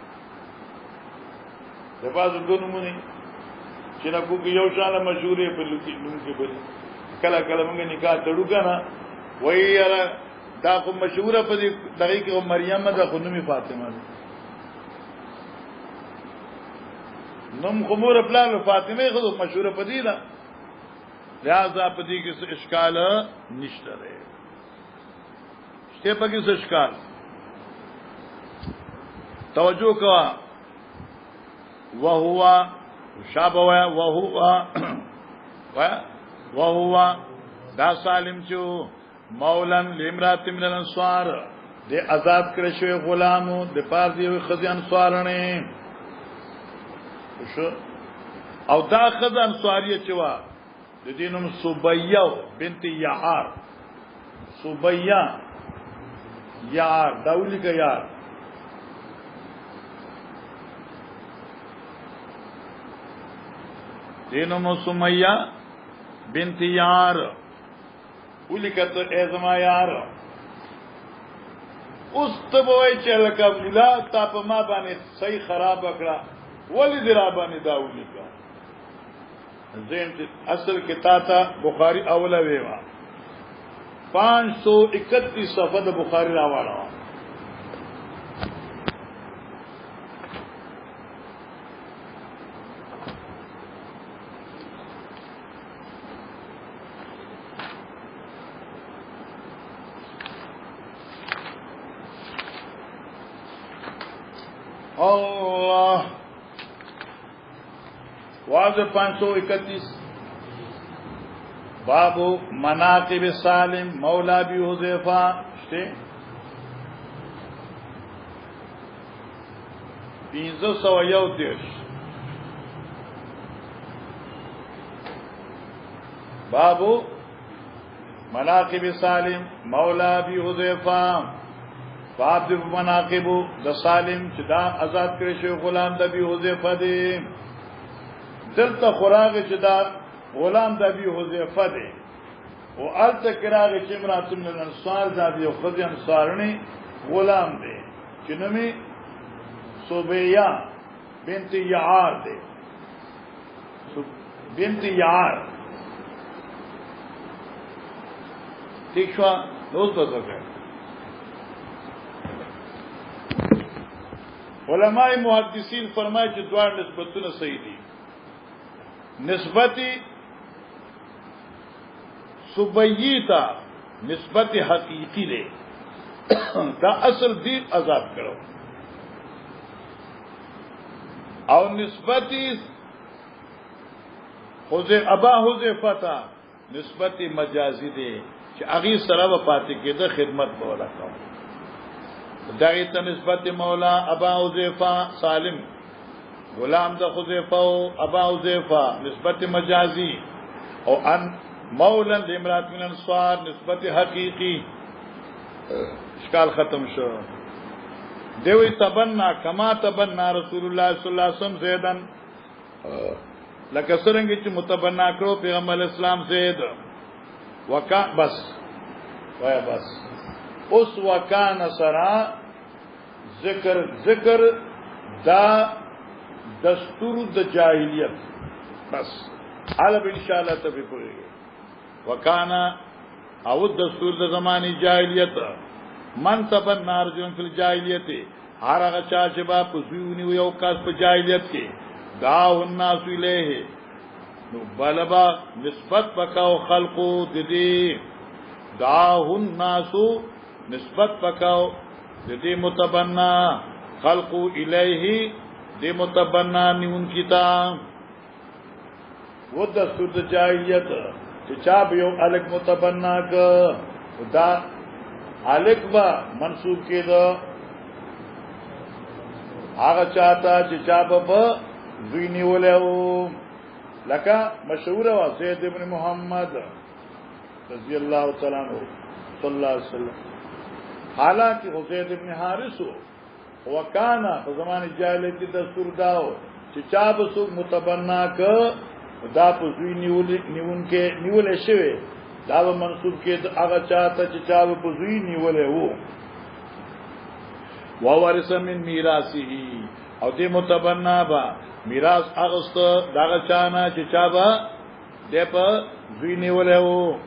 د باز دو نمونه چې نه کوم یو شاله مشهورې په لوکی نوم کې بل کله کله موږ نکاح تړو کنه وای یاره دا کوم مشهوره په دې دغه کې مریم ده خو نومي فاطمه ده نوم خمور پلان فاطمه خو مشهوره په دې ده لہذا په دې کې څه اشکال نشته ده شته په کې څه اشکال توجه کوا وهو شابه وهو دا سالم چې مولن لامرات من الانصار دې آزاد کړی شوی غلامو د پاره دی خزي انصارنه او دا خزي انصاریه چې وا د دینم سبیه بنت یعار سبیه یار داولی کا یار دینم سمیہ بنت یار ولیکت ازما یار اوس تبوي چې لکه بلا تا په ما باندې صحیح خراب کړه ولی درا باندې داولی کا زين اصل کې تا بخاری اوله ویوا 531 صفحه د بخاری راوړو الله واضح 531 باب مناقب سالم مولا ابي حذيفه شته 531 باب مناقب سالم مولا ابي حذيفه باب د مناقب د سالم چې دا آزاد کړی شو غلام د ابي حذيفه دی دلته خوراغ چې دا غلام د ابي حذيفه دی او الته کراغ چې امرات من الانصار دا یو خزي انصارني غلام دی چې نومي سبيا بنت يعار دی بنت يعار ٹھیک شو دوست وځه علماء محدثین فرمایي چې دوه نسبتونه صحیح دي نسبتی سبیتا نسبت حقیقی دے دا اصل دی عذاب کرو او نسبتی ابا حذیفہ نسبت مجازی دے چې اغي سره و پاتې کېده خدمت مولا کوم دغه ته نسبت مولا ابا حذیفہ سالم غلام د حذیفہ او ابا حذیفہ نسبت مجازی او ان مولا لامرات من الانصار نسبت حقیقی اشکال ختم شو دیوی تبنا کما تبنا رسول الله صلی الله علیه وسلم زیدن لکه څنګه چې متبنا کړو پیغمبر اسلام زید وکا بس وای بس اوس وکانه سرا ذکر دا دستور د جاهلیت بس علب ان شاء الله ته پوری وکانا او دستور د زماني جاهلیت من تبن نارجون فی الجاهلیت هر هغه چا چې با پسونی یو کاس په جاهلیت کې دا الناس الیه نو بلبا نسبت پکاو خلقو د دې دا الناس نسبت پکاو د دې متبنا خلقو الیه دې متبنا نیون کتاب و دستور د جاهلیت چې چا به یو الګ متبنا ک دا الګ با منسوب کېده هغه چاته چې چا به ویني ولو لکه مشهور وا زید ابن محمد رضی الله تعالی عنہ صلی الله علیه وسلم حالانکه زید ابن حارث وکانا په زمانه جاهلیت دستور داو چې چا به سو متبنا ک دا په زوی نیولې شوی دا به منسوب کې هغه چاته چې چا په زوی نیولې وو وورث من میراثه او دې متبنا با میراث اغست داغه چانا چې چا با دې په زوی نیولې وو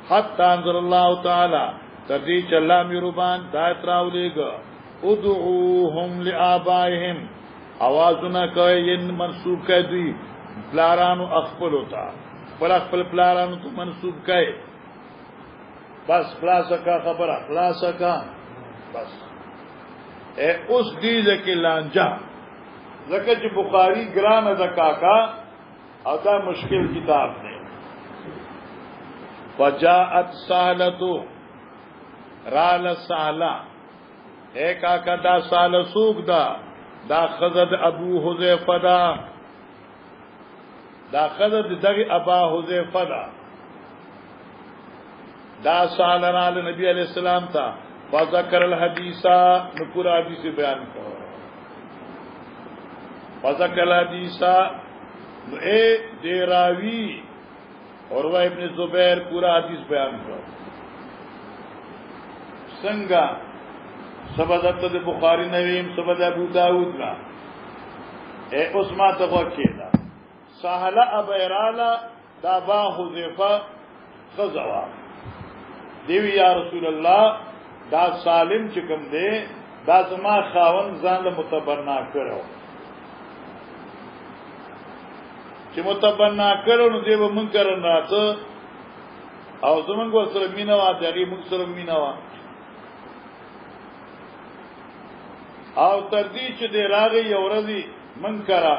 حتی انزل الله تعالی تدې چې الله مهربان دا تراولېګ ادعوهم لآبائهم اوازونه کوي منسوب کوي پلارانو خپل ہوتا خپل پلارانو ته منسوب کوي بس خلاصه کا خبره خلاصه کا بس اوس دې ځکه لانجا ځکه چې بخاری ګران ده کاکا او دا مشکل کتاب دی فجاءت سالتو رال سالا اے کاکا دا سال سوق دا خزد ابو حذیفه دا خزد دغه ابا حذیفه دا سال رال نبی علیہ السلام تا فذكر الحديث نقرا حدیث بیان کو فذكر الحديث اے دیراوی اور وہ ابن زبیر پورا حدیث بیان کو سنگا سبدت بخاری نویم سبد ابو داود لا اے اسما تغوکیدا سهل ابیرالا دا با حذیفه خزوا دیوی یا رسول الله دا سالم چکم دے دا زما خاون ځان له متبنا کړو چې متبنا کړو نو دیو منکر راته او زمونږ سره مینوا دغه موږ سره مینوا او تر دې چې د راغي یورزي منکرا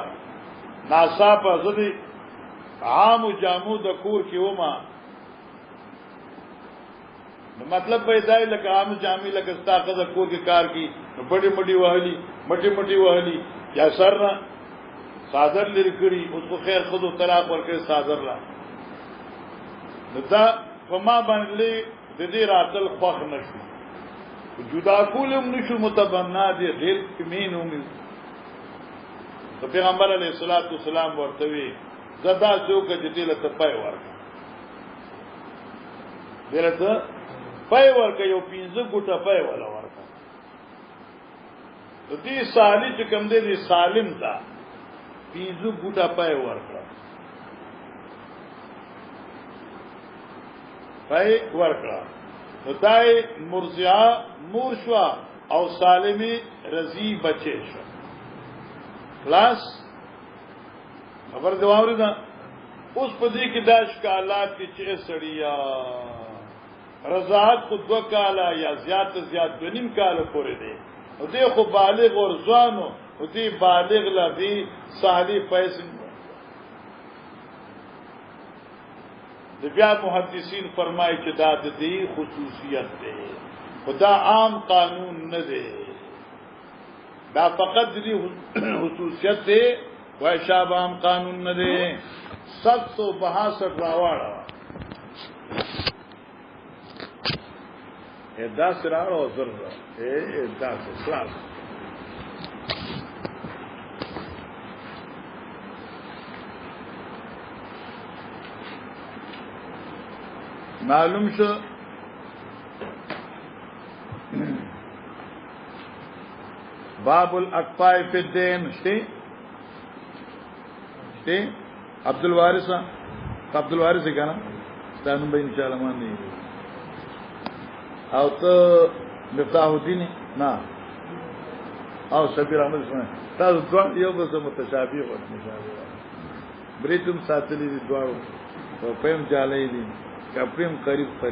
ناصافه زدي عام جامو د کور کې وما نو مطلب به دای لکه عام جامي لکه استاقه د کور کې کار کی نو بڑی مټي وهلي یا سر نه صادر لري کړی اوس خو خیر خود طلاق ورکړي صادر لا نو دا فما باندې د دې راتل خوخ نشي جدا کولم نشو متبنا دي غیر کمینو می تو پیغمبر علیہ الصلوۃ والسلام ورته وی زدا څوک چې دې له تپای ورک دلته پای ورک یو 15 ګټه پای ولا ورک د دې سالی چې کوم دې سالم تا 15 ګټه پای ورک پای ورک نو دای مرزیا مورشوا او سالمی رضی بچے شو خلاص خبر دیواوری دا اس پدی کی داش کالات کی چه سڑیا رضاحت خود 2 کالا یا زیاد دونیم کالا پوری دے او دی خو بالغ اور زوانو او دی بالغ لدی سالی پیسن بیا محدثین فرمائی چې دا د دې خصوصیت ده خدا عام قانون نه ده دا فقط دې خصوصیت ده وای شاب عام قانون نه ده 762 راواړه ادا سره او زره ادا خلاص معلوم شو باب الاقفاء فی الدین شتی عبد الوارث کنا ستانو به ان شاء الله باندې او ته مفتاح الدین نه او شبیر احمد اسماعیل تاسو دوه یو بل څه متشابه او مشابه بریتم ساتلی دي دوه په پم جالې دي کپریم قریب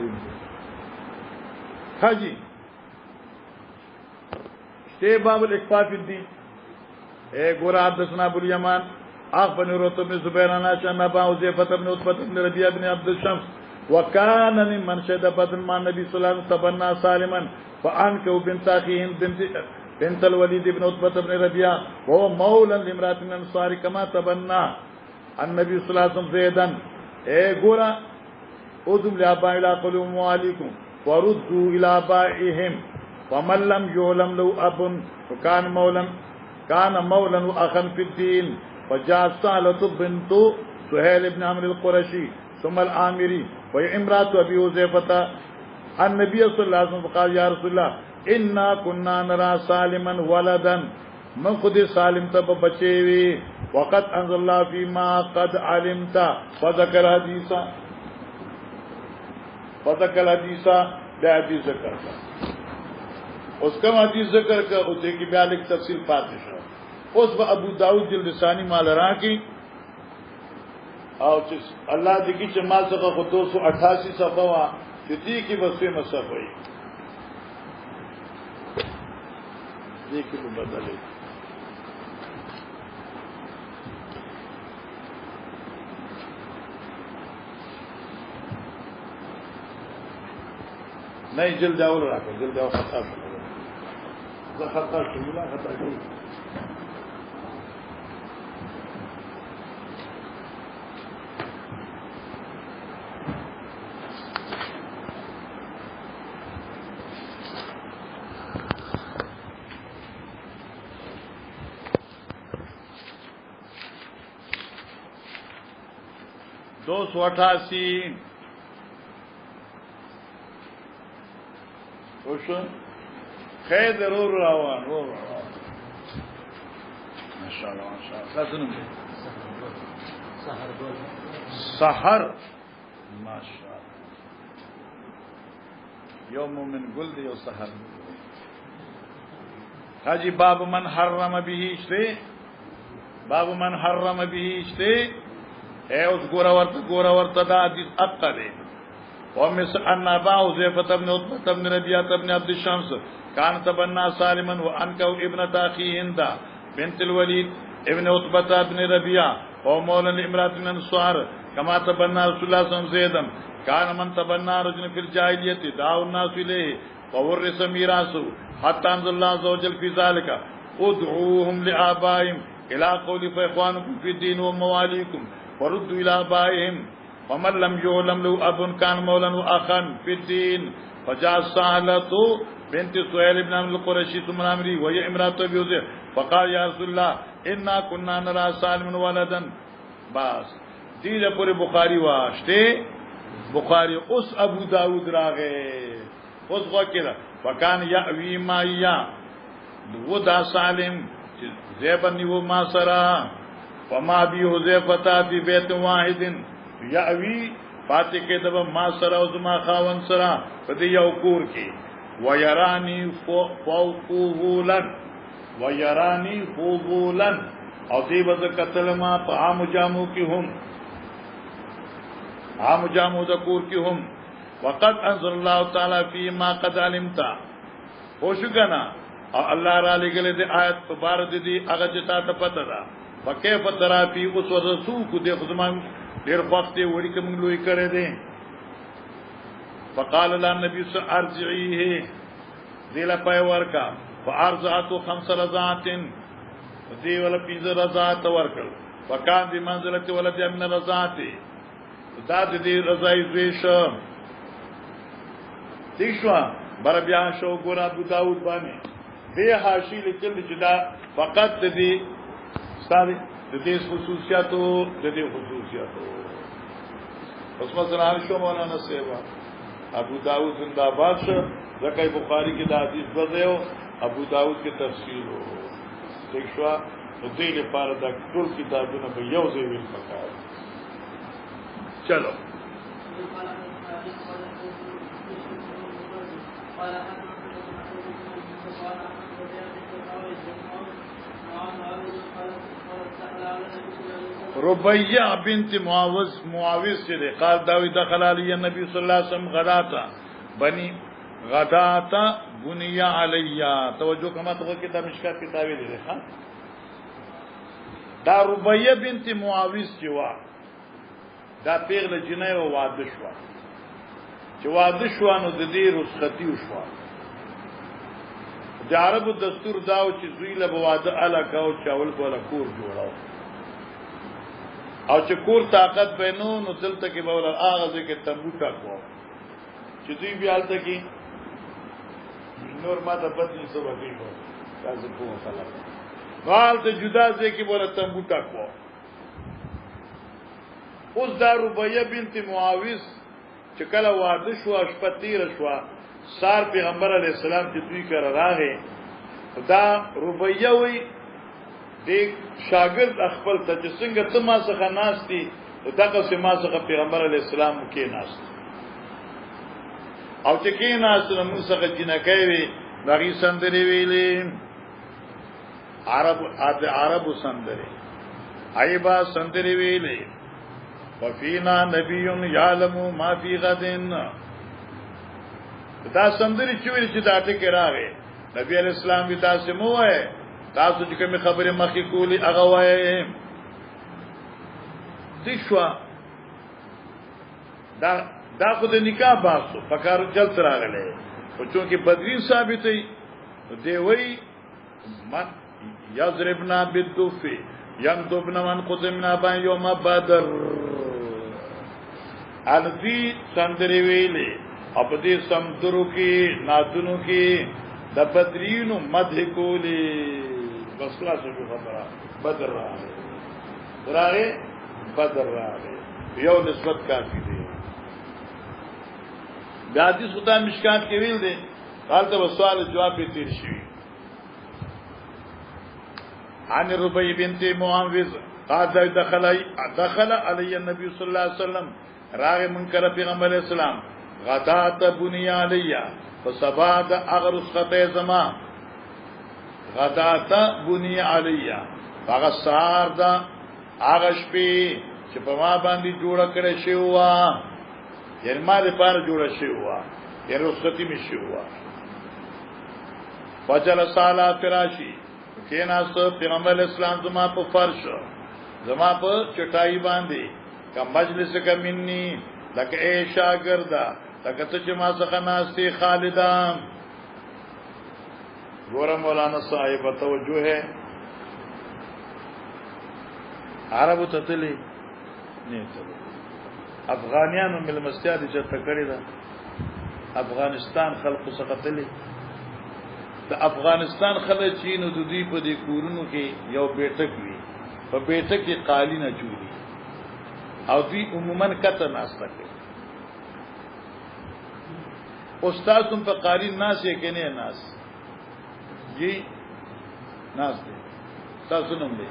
حاجی شتے باب الاکفاء فی الدین اے گورا حدثنا ابو الیمان اخبرنی عروة بن زبیر عن عائشہ ان ابا حذیفہ بن عتبہ بن ربیعہ بن عبد الشمس وكان ممن شهد بدر مع النبي صلى الله عليه وسلم تبنى سالما فانكوا بنت اخيه بنت الوليد بن عتبة بن ربيعة وهو مولى لامرأة من الانصار كما تبنى النبي صلى الله عليه وسلم زيدا اے گورا ادم لآباء الى قلوم وعليكم وردوا الى آبائهم ومن لم يعلم له اب كان مولا واخا في الدين فجاء سهلة بنت سهيل بن عمرو القرشي ثم العامري وامرأة ابي حذيفة النبي صلى الله عليه وسلم قال يا رسول الله انا كنا نرى سالما ولدا من خود سالم تب بچيوي وقد انزل الله فيما قد علمت فذكر حديثا ده حدیث ذکر کا اس کا حدیث ذکر کا اسے کی بیان ایک تفصیل پاتے شو اس با ابو داؤد جلد ثانی مال را کی او اللہ دیکھی چې ما څخه 288 صفحه وا چې دې کې بسې مصحف وي دې کې بدلې نہیں جلد اول راکو جلد اول خطا شو زه خطا شو لا خطا شو دو سو 88 خیر ضرور روان ماشاءالله ماشاءالله سحر ماشاءالله یوم من گل دی او سحر حاجی باب من حرم به اشته باب من حرم به اشته اے اس گورا ورته دا حدیث اقدی ومس ان ابا حذيفه بن عتبه بن ربيعه بن عبد الشمس كان تبنى سالما وانكو ابنه اخي هند بنت الوليد ابن عتبه بن ربيعه ومولى الامراه من الانصار كما تبنى رسول الله صلى الله عليه وسلم زيدا كان من تبنى رجل في الجاهليه دعوا الناس اليه وورث ميراثه حتى انزل الله عز وجل في ذلك ادعوهم لآبائهم الى قول فاخوانكم في الدين ومواليكم وردوا الى آبائهم ومن لم يعلم له اب كان مولا واخا في الدين فجاء سهلة بنت سهيل بن عمرو القرشي ثم الامري وهي امرأة ابي حذيفة فقال يا رسول الله انا كنا نرى سالما ولدا بس دې پورې بخاری واشته بخاری اوس ابو داود راغه اوس وکړه وکان یاوی مایا دو دا سالم زیبنی و ما سرا وما بی حذیفه فی بیت واحد یاوی فاتح کې دبا ما سرا او ما خاون سرا په دې یو کور کې ويرانی فوضولا او دې وځ قتل ما په عام جامو کې هم عام جامو د کور کې هم وقد انزل الله تعالی فی ما قد علمت خوشګنا او الله را لګل دې آیت په بار دې هغه چې تاسو پته ده فكيف ترى في اوس ورسو کو دې خدمان ډیر وخت وړي کوم لوی کړي دي فقال الله النبي صلى الله عليه وسلم ارجعيه ذل پای ورکا فارزعت 5 رضعات دې ولا 5 رضعات ورکل فكان بمنزله ولد من رضعات دا دې رضای زویش دیشوا بر بیا شو ګور ابو داود باندې به حاشی لیکل چې دا فقط دې ستاره دې خصوصیاتو اوس مثلا شو مولانا سیوا ابو داود زندہ باد شو ځکه بخاری کې دا حدیث بدیو ابو داود کې تفصیل وو دیشوا دې لپاره دا ټول کتابونه به یو ځای ویل پکار چلو ربيع بنت معاوز سے قال داوی دخل علی النبي صلی اللہ علیہ وسلم غداتا بنیا علیہ توجہ کما تو کہ مشکات کتابیں دے ها دا ربيع بنت معاوز کی وا دا پیغله جنې او واده شو چې واده شو نو د دې رخصتی شو د عربو دستور داو چې دوی له واده الکا او چاول کوله کور جوړاو او چې کور طاقت بینو نو دلته کې به ول اغاز کې تنبو ټاکو چې دوی بیا الته کې نور ما د بدن څه وږي وو تاسو په مثلا حال ته جدا ځکه کې بوله تنبو ټاکو اوس دا ربیہ بنت معاوض چې کله واده شو شپه تیره شوه سار پیغمبر علیه السلام چې دوی کره راغی دا ربیہ وی د شاګرد خپل ته چې څنګه ته ما څخه ناشتي دغه سما څخه پیغمبر علیه السلام کې ناشت او چې کې ناشت نو موږ څخه جنکې وی دغه سندري ویلې عرب سندري ایبا سندري ویلې وفینا نبی یعلم ما فی غد دا سندري چې ویل چې دا ټکی راغی نبی علیہ السلام وی تاسو مو وای تاسو چې کوم خبره مخکې کولی هغه وای دښوا دا خو د نکاح باسو فکر چل راغله او چونکه بدرین ثابتې دی وی من یضربنا بالدف ينضبنا من قدمنا بان يوم بدر الذي سندري ویلې په دې سمدرو کې ناتونو کې د بدرینو مدح کولی بس خلاص شو خبره بدر راغی بدر راغی یو نسبت کافی دی بیا دې سلطان مشکات کې ویل دي حالته سوال جواب به تیر شي عن ربيع بنت معاوض قال دخل علي النبي صلى الله عليه وسلم راغ منکر پیغمبر اسلام غدات بني علي فسباد اغرس خطه زما غدات بني علي هغه سار دا هغه شپې چې په ما باندې جوړ کړی شی وا یعنی ما دې پار جوړ شی وا یعنی رخصتی می شی وا فجل صالا فراشی کیناست پیغمبر اسلام زما په فرش زما په چټای باندې کا مجلس کا منی لکه اے شاګردا لکه ته چې ما څخه ناشتي خالدان ګور مولانا صاحب توجه ہے عربو تتلی نه تل افغانیانو مل مستیاد چې تکړی دا افغانستان خلق څخه تلی د افغانستان خلک چینو د دوی په دې کورونو کې یو بیٹک وی په بیٹک کې قالینه جوړي او دوی عموما کته ناشته کوي استاد تم په قالین ناس یې کنه ناس جی ناس دي تاسو نوم دی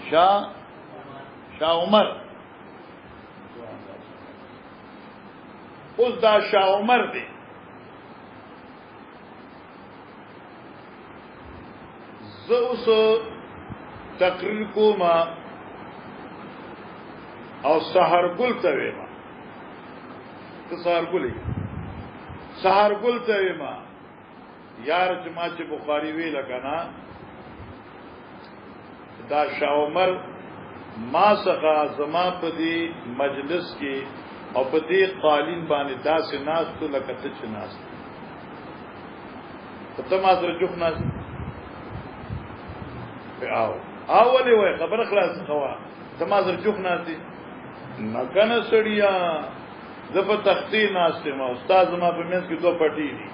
شاه عمر اوس دا شاه عمر دی زه اوس تقریر کوما او سحر ګل ته وېما ته سحر ګلې سحر ګل ته وېما یار چې ما چې بخاری وی لکنا دا شاه عمر ما څخه زما په دې مجلس کې او په دې قالین باندې داسې ناس ته لکه ته چې ناس ته ما سره جوخ ناس اولی وای خبر خلاص خوا تمازر جوخ ناسی نکنه سړیا زپ تختی ناسته ما استاد ما په منځ کې دوه پټی دي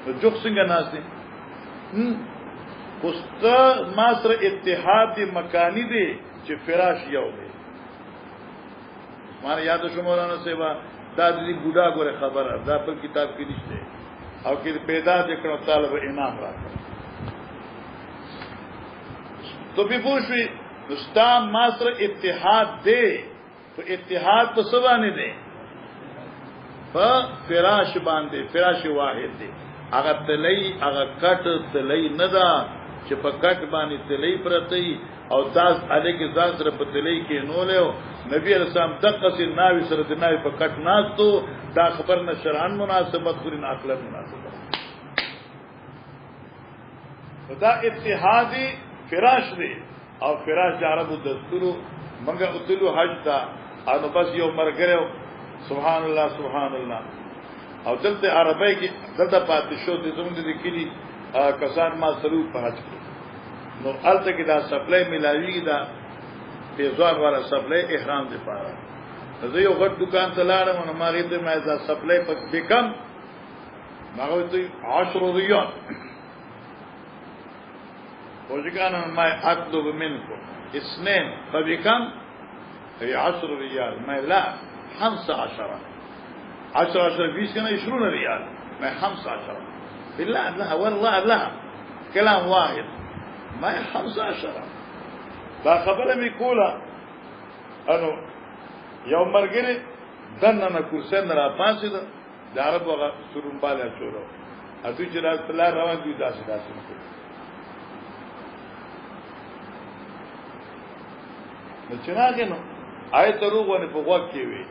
نو جوخ څنګه ناسته خوستا ما سره اتحاد مکانی دی چې فراش یو دی مانه یاد شو مولانا سیوا دا دې ګډا غره خبره دا په کتاب کې نشته او کې پیدا دکړو طالب انعام راکړ تو بھی پوچھوی نستا ماسر اتحاد دے تو اتحاد تو سبا نہیں دے فراش باندے فراش واحد دے اگا تلئی اگا کٹ تلئی ندا چې په کټ باندې تلئی پرتی او داس علی کې ځان سره په تلئی کې نو له نبی رسول الله دقه سي ناوي سره د ناوي په کټ ناستو دا خبر نه شرعن مناسبت خورین عقل مناسبت دا اتحادی فراش دی او فراش عربو دستورو منگا اتلو حج تا او بس یو مرگره سبحان الله سبحان الله او دلته عربی کی دلته پاتې شو د زموږ د کلی کسان ما سرور په حج کې نو الته کې دا سپلای ملاویږي دا پیزوان والا سپلای احرام دی پاره زه یو غټ دکان ته لاړم نو ما غوښته مې دا سپلای په بکم ما غوښته 10 ریال وجگانا ما اطلب منكم اثنين فبكم؟ هي 10 ريال. ما لا 15 10 20 كان 20 ريال ما 15 بالله لها والله لها كلام واحد ما 15 دا خبره می کوله انو یو مرګره دنه کورسن را پاسید د عربو سرون بالا چورو اته چې راځي روان دي داسې نو چناګه نو آیت روغونه په وخت کې وي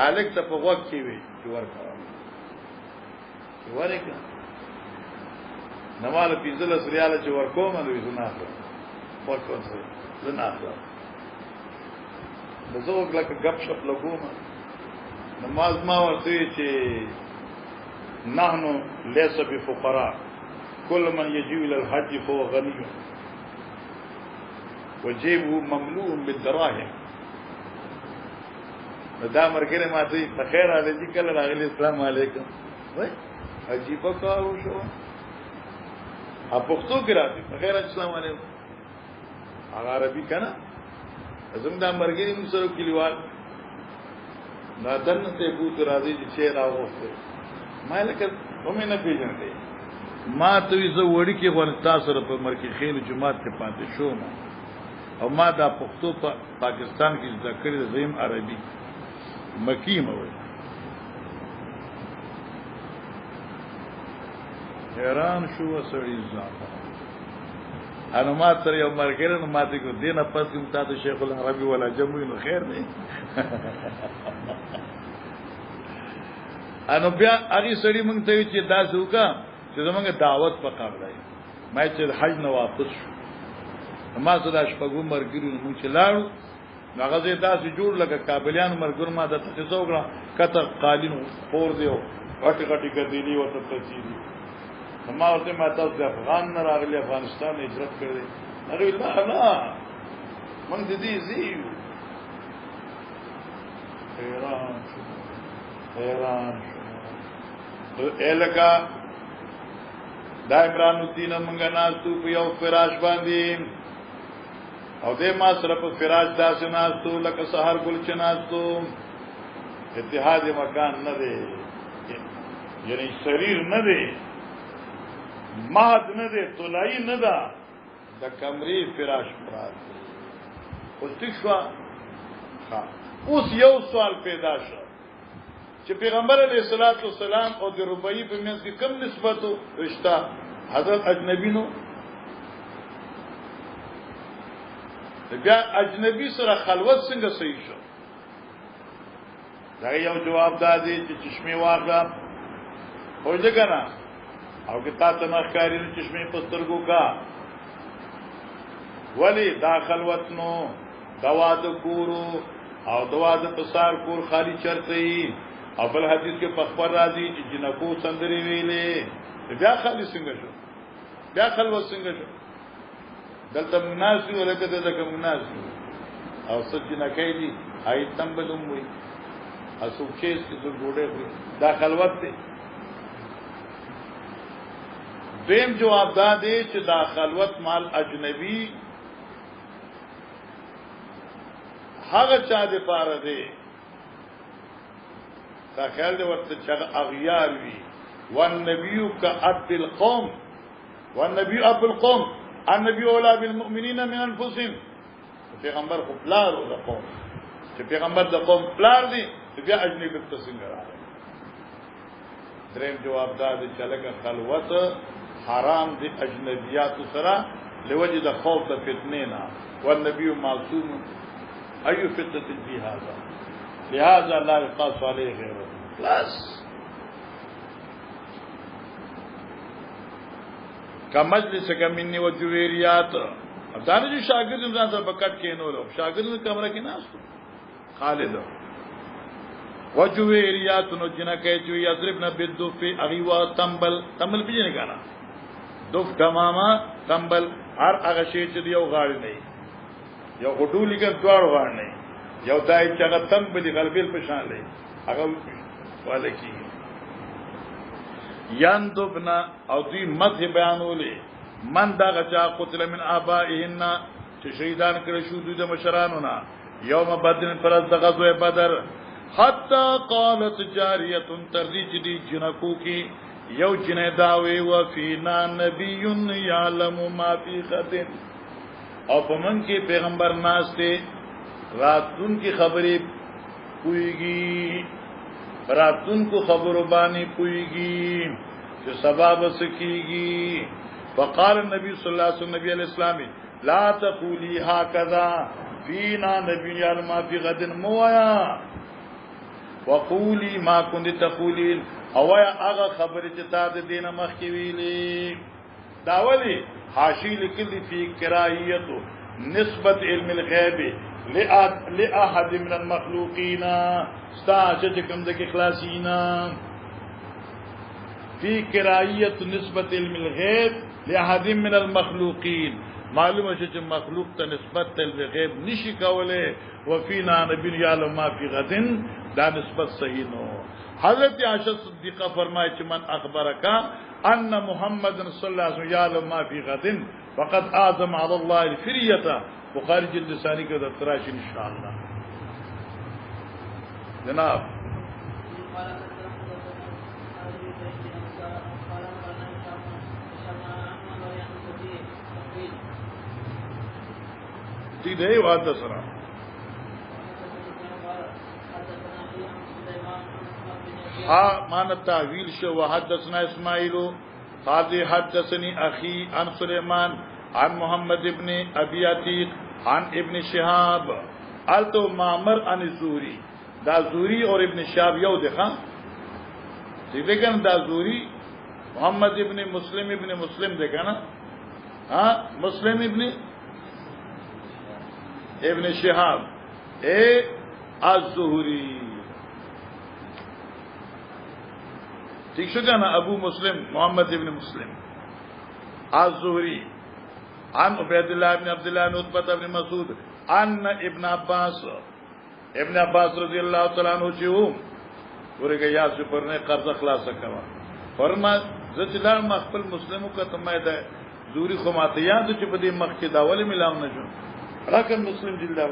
الک ته په وخت کې وي چې ورکا نماله پیزل سریاله چې ورکوم نو زنا وکړم زنا بزوګ لکه غب شپ لګوم نماز ما ورته چې نحنو ليس بفقراء كل من يجي الى الحج فهو غني وجيبه مملوء بالدراهم. دا مرګره ماته خیر علی کله راغلی السلام علیکم وای عجیب کار وشو ا پښتو کې راځي خیر السلام علیکم هغه عربي کنه زم دا مرګره موږ سره کلیوال دا دنه ته بوت راځي چې راوځي ما لکه ومه نه پیژنې ما ته زه وړي کې ورتا سره په مرګي خیر جمعات کې پاتې شوم او ما دا پښتو په پاکستان کې ذکر زم عربي مکی موي حیران شو سړی ځان انا ما تر یو مرګره نو ماته کو دینه پس کوم تاسو شیخ العربی ولا جمعي نو خیر دی انو بیا هغه سړی مونږ ته چې دا زوکا چې زمونږ دعوت په قبلای ما چې حج نه واپس شو ما زدا شپږو مرګري نو چې لاړو هغه زه تاسو جوړ لکه کابلیان مرګر ما د تاسو وګړه کته قالین پور دیو غټي غټي ګديلي ورته تسيدي ما ورته ما تاسو د افغان نه راغلي افغانستان هجرت کړی هغه لا مونږ دې زیو حیران الکا دا عمران الدین مونږ ناستو په یو فراش باندې او دې ما سره په فراش داسې ناستو لکه سحر ګل چې ناستو اتحاد مکان نه دی یعنی شریر نه دی ماد نه دی طلای نه ده د کمرې فراش مراد او تښوا اوس یو سوال پیدا شو چې پیغمبر علیه الصلاۃ والسلام او د ربیع په منځ کې کوم نسبت او رشتہ حضرت اجنبی نو بیا اجنبی سره خلوت څنګه صحیح شو دا یو جواب دادی چې چشمه واغله او ځکه او کې تاسو نه ښکاری نو چشمه پسترګو کا ولی دا خلوت نو دوا د کورو او دوا د پسار کور خالی چرته او بل حدیث کې پخبر راځي چې جنکو سندري ویلې بیا خالی څنګه شو بیا خلوت څنګه شو دلته مناسب ولکه دلته مناسب او سجنه کوي هاي تنبلم وي اسو چې څه جوړه دا خلوت دی دیم جواب دا دی چې دا خلوت مال اجنبي هغه چا دې پاره دی دا خیال دی ورته چې اغیار وي والنبي كأب القوم والنبي اب القوم النبي اولى بالمؤمنين من انفسهم پیغمبر خو پلار او د قوم چې پیغمبر د قوم پلار دی بیا اجنبي په څنګه راځي دریم جواب دا دی چې لکه خلوت حرام دي اجنبيات سره لوجه د خوف د فتنه نه والنبي معصوم اي فتنه في هذا لهذا لا يقاس عليه غيره بس کمجلس کمنی و جویریات افدانه جو شاگرد انسان سره بکټ کینولو شاگرد کمره کې ناستو خالد و جویریات نو جنکه جو یضربن بالدف اغیوا تنبل پیجن کانا دف تماما تنبل هر هغه شی چې یو غاړي نه یو غډولی کې دوړ غاړ نه یو دای چې هغه تنگ به دی غلبیل په شان لې هغه والکی یندبنا او دی مذهب بیانولې من دا غچا قتل من آبائهن چې شهیدان کړي شو د مشرانو نه یوم بدر فرض د غزوه بدر حتا قالت جاریه تردی چې دی جنکو کې یو جنې داوي وفینا نبی یعلم ما فی غد او په من کې پیغمبر ناشته راتون کی خبرې پويږي راتون کو خبرو باندې پويږي چې سبب سکیږي فقال النبي صلى الله عليه وسلم نبی علیہ السلام لا تقولي هكذا فينا نبي ما في غد مويا وقولي ما كنت تقولين او یا هغه خبره چې تا د دینه مخکې ویلې داولی حاشی لیکلی فی کراهیت نسبت علم الغیب لاحد من المخلوقین استاجد کوم د اخلاصینا فی کراهیت نسبت علم الغیب لاحد من المخلوقین معلومه چې مخلوق ته نسبت علم غیب نشي کوله وفینا نبی یعلم ما فی غد دا نسبت صحیح نو حضرت عائشہ صدیقہ فرمائے کہ من اخبرک ان محمد صلی اللہ علیہ وسلم یعلم ما فی غد فقد اعظم علی اللہ الفریہ بخاری جلد ثانی کے تراش انشاءاللہ جناب سیدھے وعدہ سرا مان التعویل شو وحدثنا اسماعیل قال حدثني اخي عن سليمان عن محمد ابن ابي عتيق عن ابن شهاب التو معمر عن الزهري دا زهري اور ابن شهاب یو دغه لیکن دا زهري محمد ابن مسلم دغه نا ہاں مسلم ابن شهاب اے الزهري ٹھیک شو نا ابو مسلم محمد ابن مسلم الزهري عن عبید اللہ ابن عبداللہ بن عتبہ ابن مسعود ان ابن عباس رضی اللہ تعالیٰ عنہ چیو پورے کہ یا سے پرنے قرض خلاص کوا فرما زچلا مخبل مسلموں کا تمہیدہ دوری خماتے یاد چی پدی مخ کی داولی ملاو نشو راکن مسلم جلدہ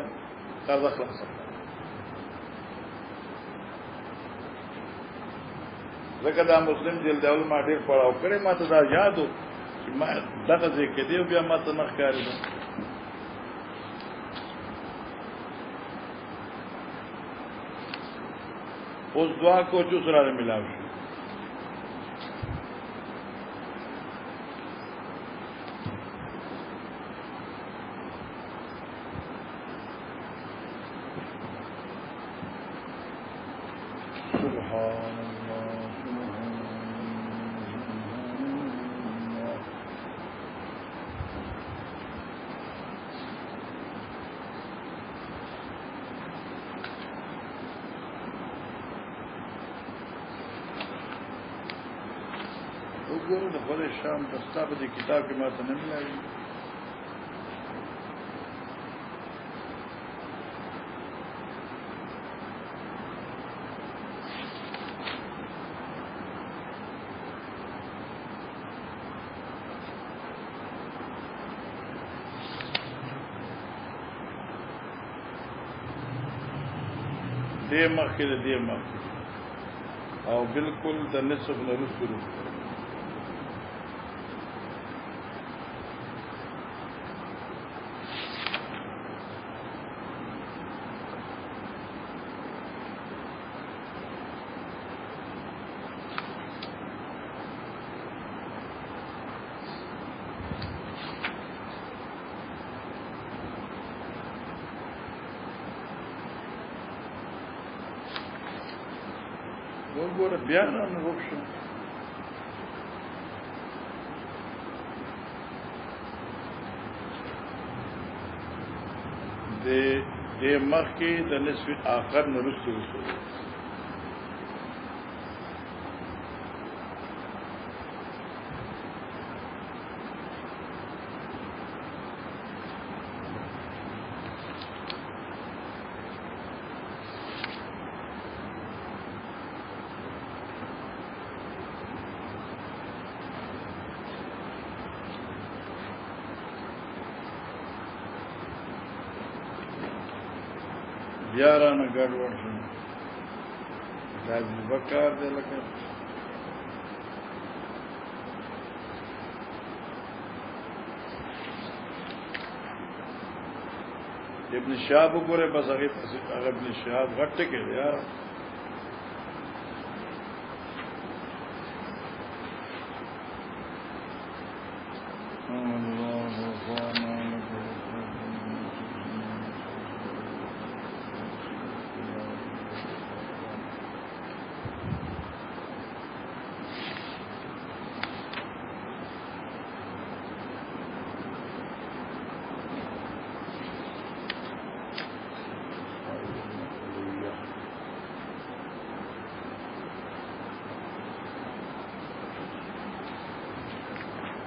قرض خلاص کوا لکه دا مسلم جلد اول ما ډیر پړاو کړی ما ته دا یادو چې ما دغه ځکه دی بیا ما ته نخ کاری ده اوس دعا کو چې سره ملاوي شي شام دستا په دې کتاب کې ماته نه ملایي دې مخکې او بالکل د نصف نه وروسته وګوره بیا نه وښه د مخ کې د نصف آخر نه وروسته بیا رانه ګډوډ شو دا تجربه کار دی لکه ابن شهاب وګوره بس هغه ابن شهاب غټ کې دی یار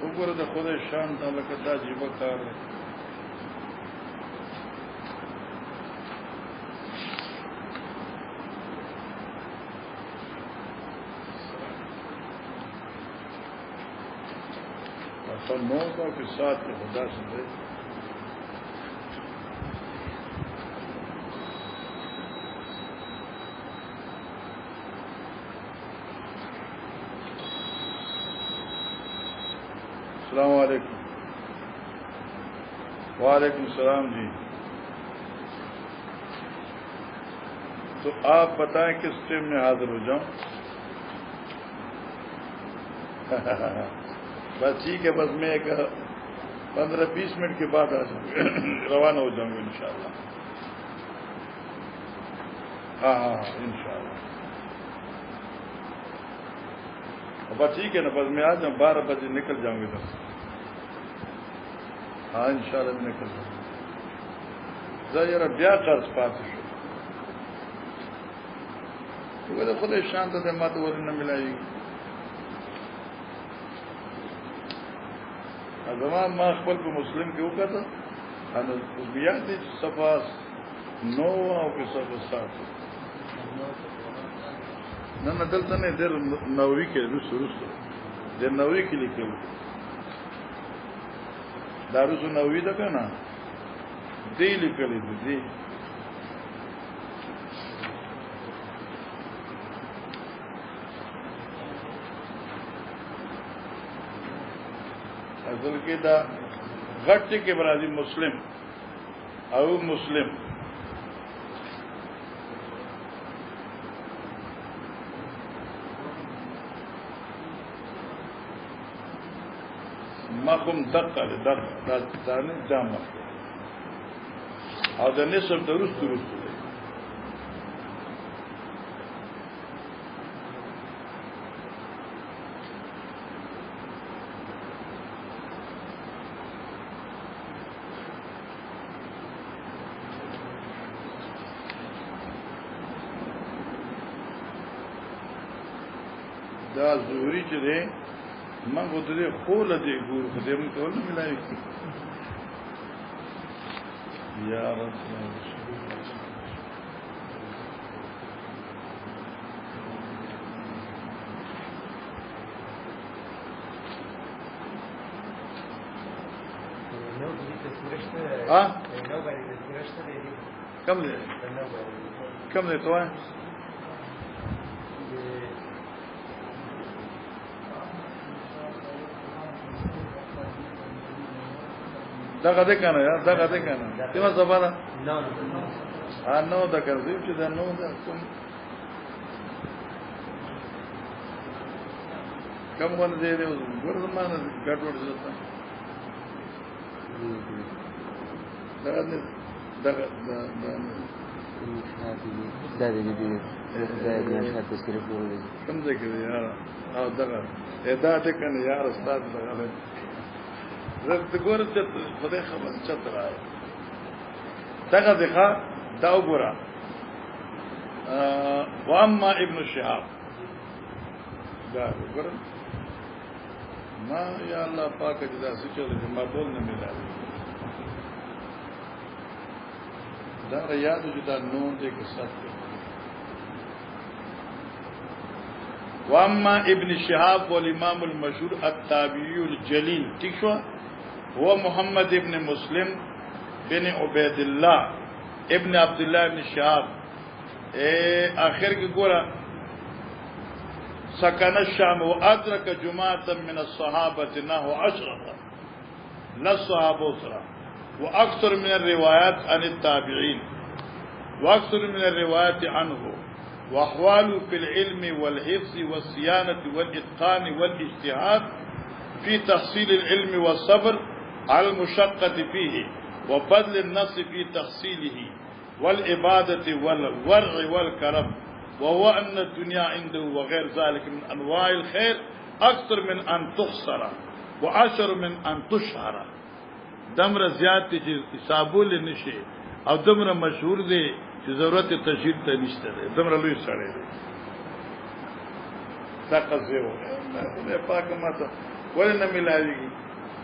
وګوره د خدای شان ته لکه دا عجیب کار دی اصل موضوع کے ساتھ خدا سے دے السلام علیکم وعلیکم السلام جی تو آپ بتائیں کس ٹیم میں حاضر ہو جاؤں بس ٹھیک ہے بس میں ایک 15-20 منٹ کے بعد آ جاؤں گا روانہ ہو جاؤں گا انشاءاللہ ہاں انشاءاللہ بس ٹھیک ہے نا بس میں آ جاؤں 12 بجے نکل جاؤں گا ادھر سے ہاں انشاءاللہ میں نکل جاؤں گا ذرا بیا قرض پاس شو خود شانت دے مات ور نہ ملائے گی زمان ما خپل په مسلم کې وکړه ان بیا دې صفاس نو او په صفات نن دلته نه در نووي کې رسو د نووي کې لیکل دارو نووي ده کنه دې لیکل دي اصل کې دا غټ کې برازي مسلم او مسلم مخم دقه دا نه جامه او د نسب درست دا ظهوري چې دی من خو دې خول دې ګور خو دې موږ ټول ملایي یا رسول الله کم دې توه دغه دې کنه یا دغه دې کنه تیمه زبانه نو دا کوي چې دا نو دا کوم باندې دې ګور زمانه ګډوډ ځتا دا دې تذکرې کولې کوم ځای کې یا او دغه دا دې کنه یا استاد دغه رد ګور چې خدای خبر چت راځي دغه دغه دا وګوره واما ابن شهاب دا وګوره ما یا الله پاک دې دا څه چل دې ما ټول نه ملایي دا یاد چې دا نون دې کې سات واما ابن شهاب والامام المشهور التابعي الجليل ٹھیک شو هو محمد ابن مسلم بن عبید الله ابن عبداللہ ابن شهاب آخر کی گورا سكن الشام وأدرك جماعة من الصحابة نحو 10 لا الصحابة أسرى وأكثر من الروايات عن التابعين وأكثر من الروايات عنه وأحواله في العلم والحفظ والصيانة والإتقان والاجتهاد في تحصيل العلم والصبر على المشقة فيه وبذل النص في تحصيله والعبادة والورع والكرم وهو أن الدنيا عنده وغير ذلك من أنواع الخير أكثر من أن تخسر وأشر من أن تشهر دمر زیادتی چې حسابول نشي او دمر مشهور دی چې ضرورت تشهیر ته نشته دی دمر لوی سره دی تاقزه وره پاک ماته ولنه ملاویږي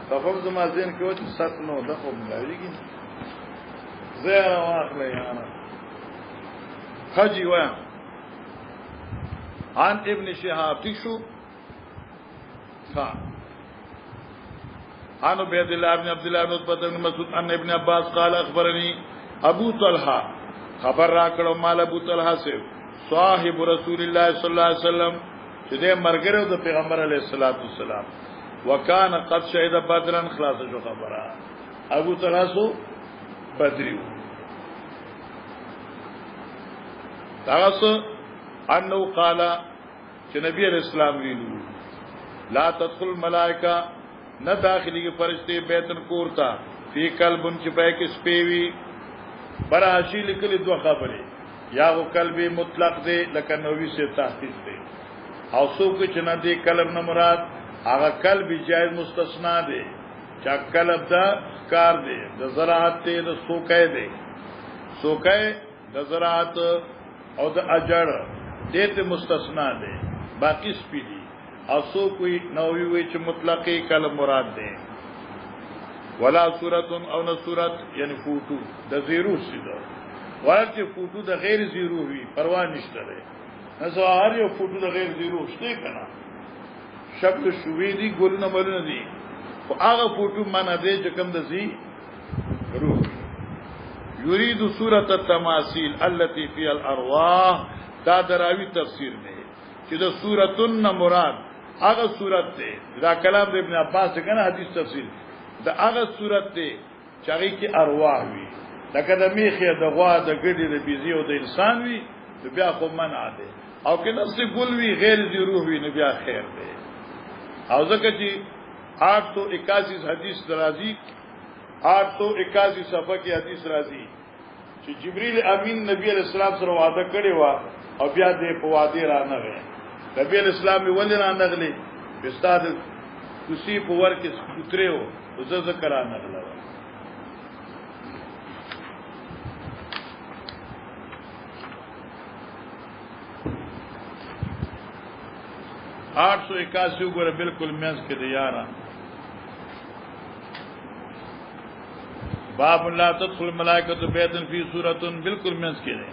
تفهم زما ذهن کې و چې سات نو د خو ملاویږي زه واخله یاره حجی وایم عن ابن شهاب تشو عن عبيد الله بن عبد الله بن عتبة بن مسعود ان ابن عباس قال اخبرني ابو طلحه خبر را کړو مال ابو طلحه سے صاحب رسول الله صلی الله علیه وسلم چې دې مرګره د پیغمبر علیه الصلاۃ والسلام وکانه قد شهد بدرا خلاص جو خبره ابو طلحه سو بدری تاسو انه قال چې نبی علیہ السلام ویلو لا تدخل الملائکه نہ داخلی کے فرشتے بیتن کورتا فی قلبن چپائے کے سپیوی براشی لکلی دو خبریں یا وہ قلبی مطلق دے لکنوی سے تحقیق دے او سو کچھ نہ دے قلب نہ مراد آغا قلبی جائز مستثنا دے چا قلب دا کار دے دا زراعت دے دا سوکے دے سوکے دا زراعت او دا اجڑ دیتے مستثنا دے باقی سپی دی اسو کوئی نووی وی چې مطلقی کلم مراد ده ولا صورت او نہ صورت یعنی فوٹو د زیرو سیده ورته فوٹو د غیر زیرو وی پروا نشته ده نو هر یو فوٹو د غیر زیرو شته کنه شکل شوی دی ګل نه ملونه دي او هغه فوٹو معنا ده چې کوم د زی روح یرید صورت التماثيل التي في الارواح دا دراوی تفسیر نه چې د صورتن مراد هغه صورت ده دا کلام د ابن عباس څنګه حدیث تفسیر دا هغه صورت ده چې هغه کې ارواح وي لکه د میخه د غوا د ګډي د بيزي او د انسان وي بیا خو منع ده او که نفس ګل وی غیر ذی روح وی نه بیا خیر ده او ځکه چې 881 حدیث راځي 881 صفحه کې حدیث راځي چې جبرئیل امین نبی علیہ السلام سره وعده کړی و او بیا دې په وعده را نه غي نبی اسلام ولې را نغلی استاد کوسی په ور کې سکوتریو زه ذکر را نغلا 881 وګوره بالکل مېز کې دی یارا باب لا تدخل الملائکه بیتن فی صورت بالکل مېز کې دی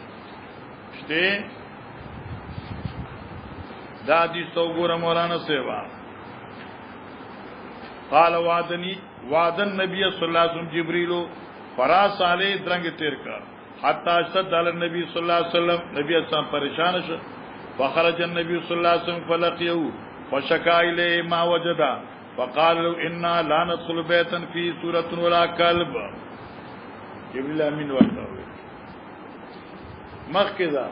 شته دا حدیث تو ګوره مولانا سیوا قال وعدن نبی صلی الله علیه وسلم جبريل فراس علی درنګ تیر کا حتا شد علی نبی صلی الله علیه وسلم نبی اسلام پریشان شو وخرج النبي صلى الله عليه وسلم فلقيه وشكا إليه ما وجد فقال له إنا لا ندخل بيتا فيه سورة ولا كلب جبريل أمين وقته مخکذا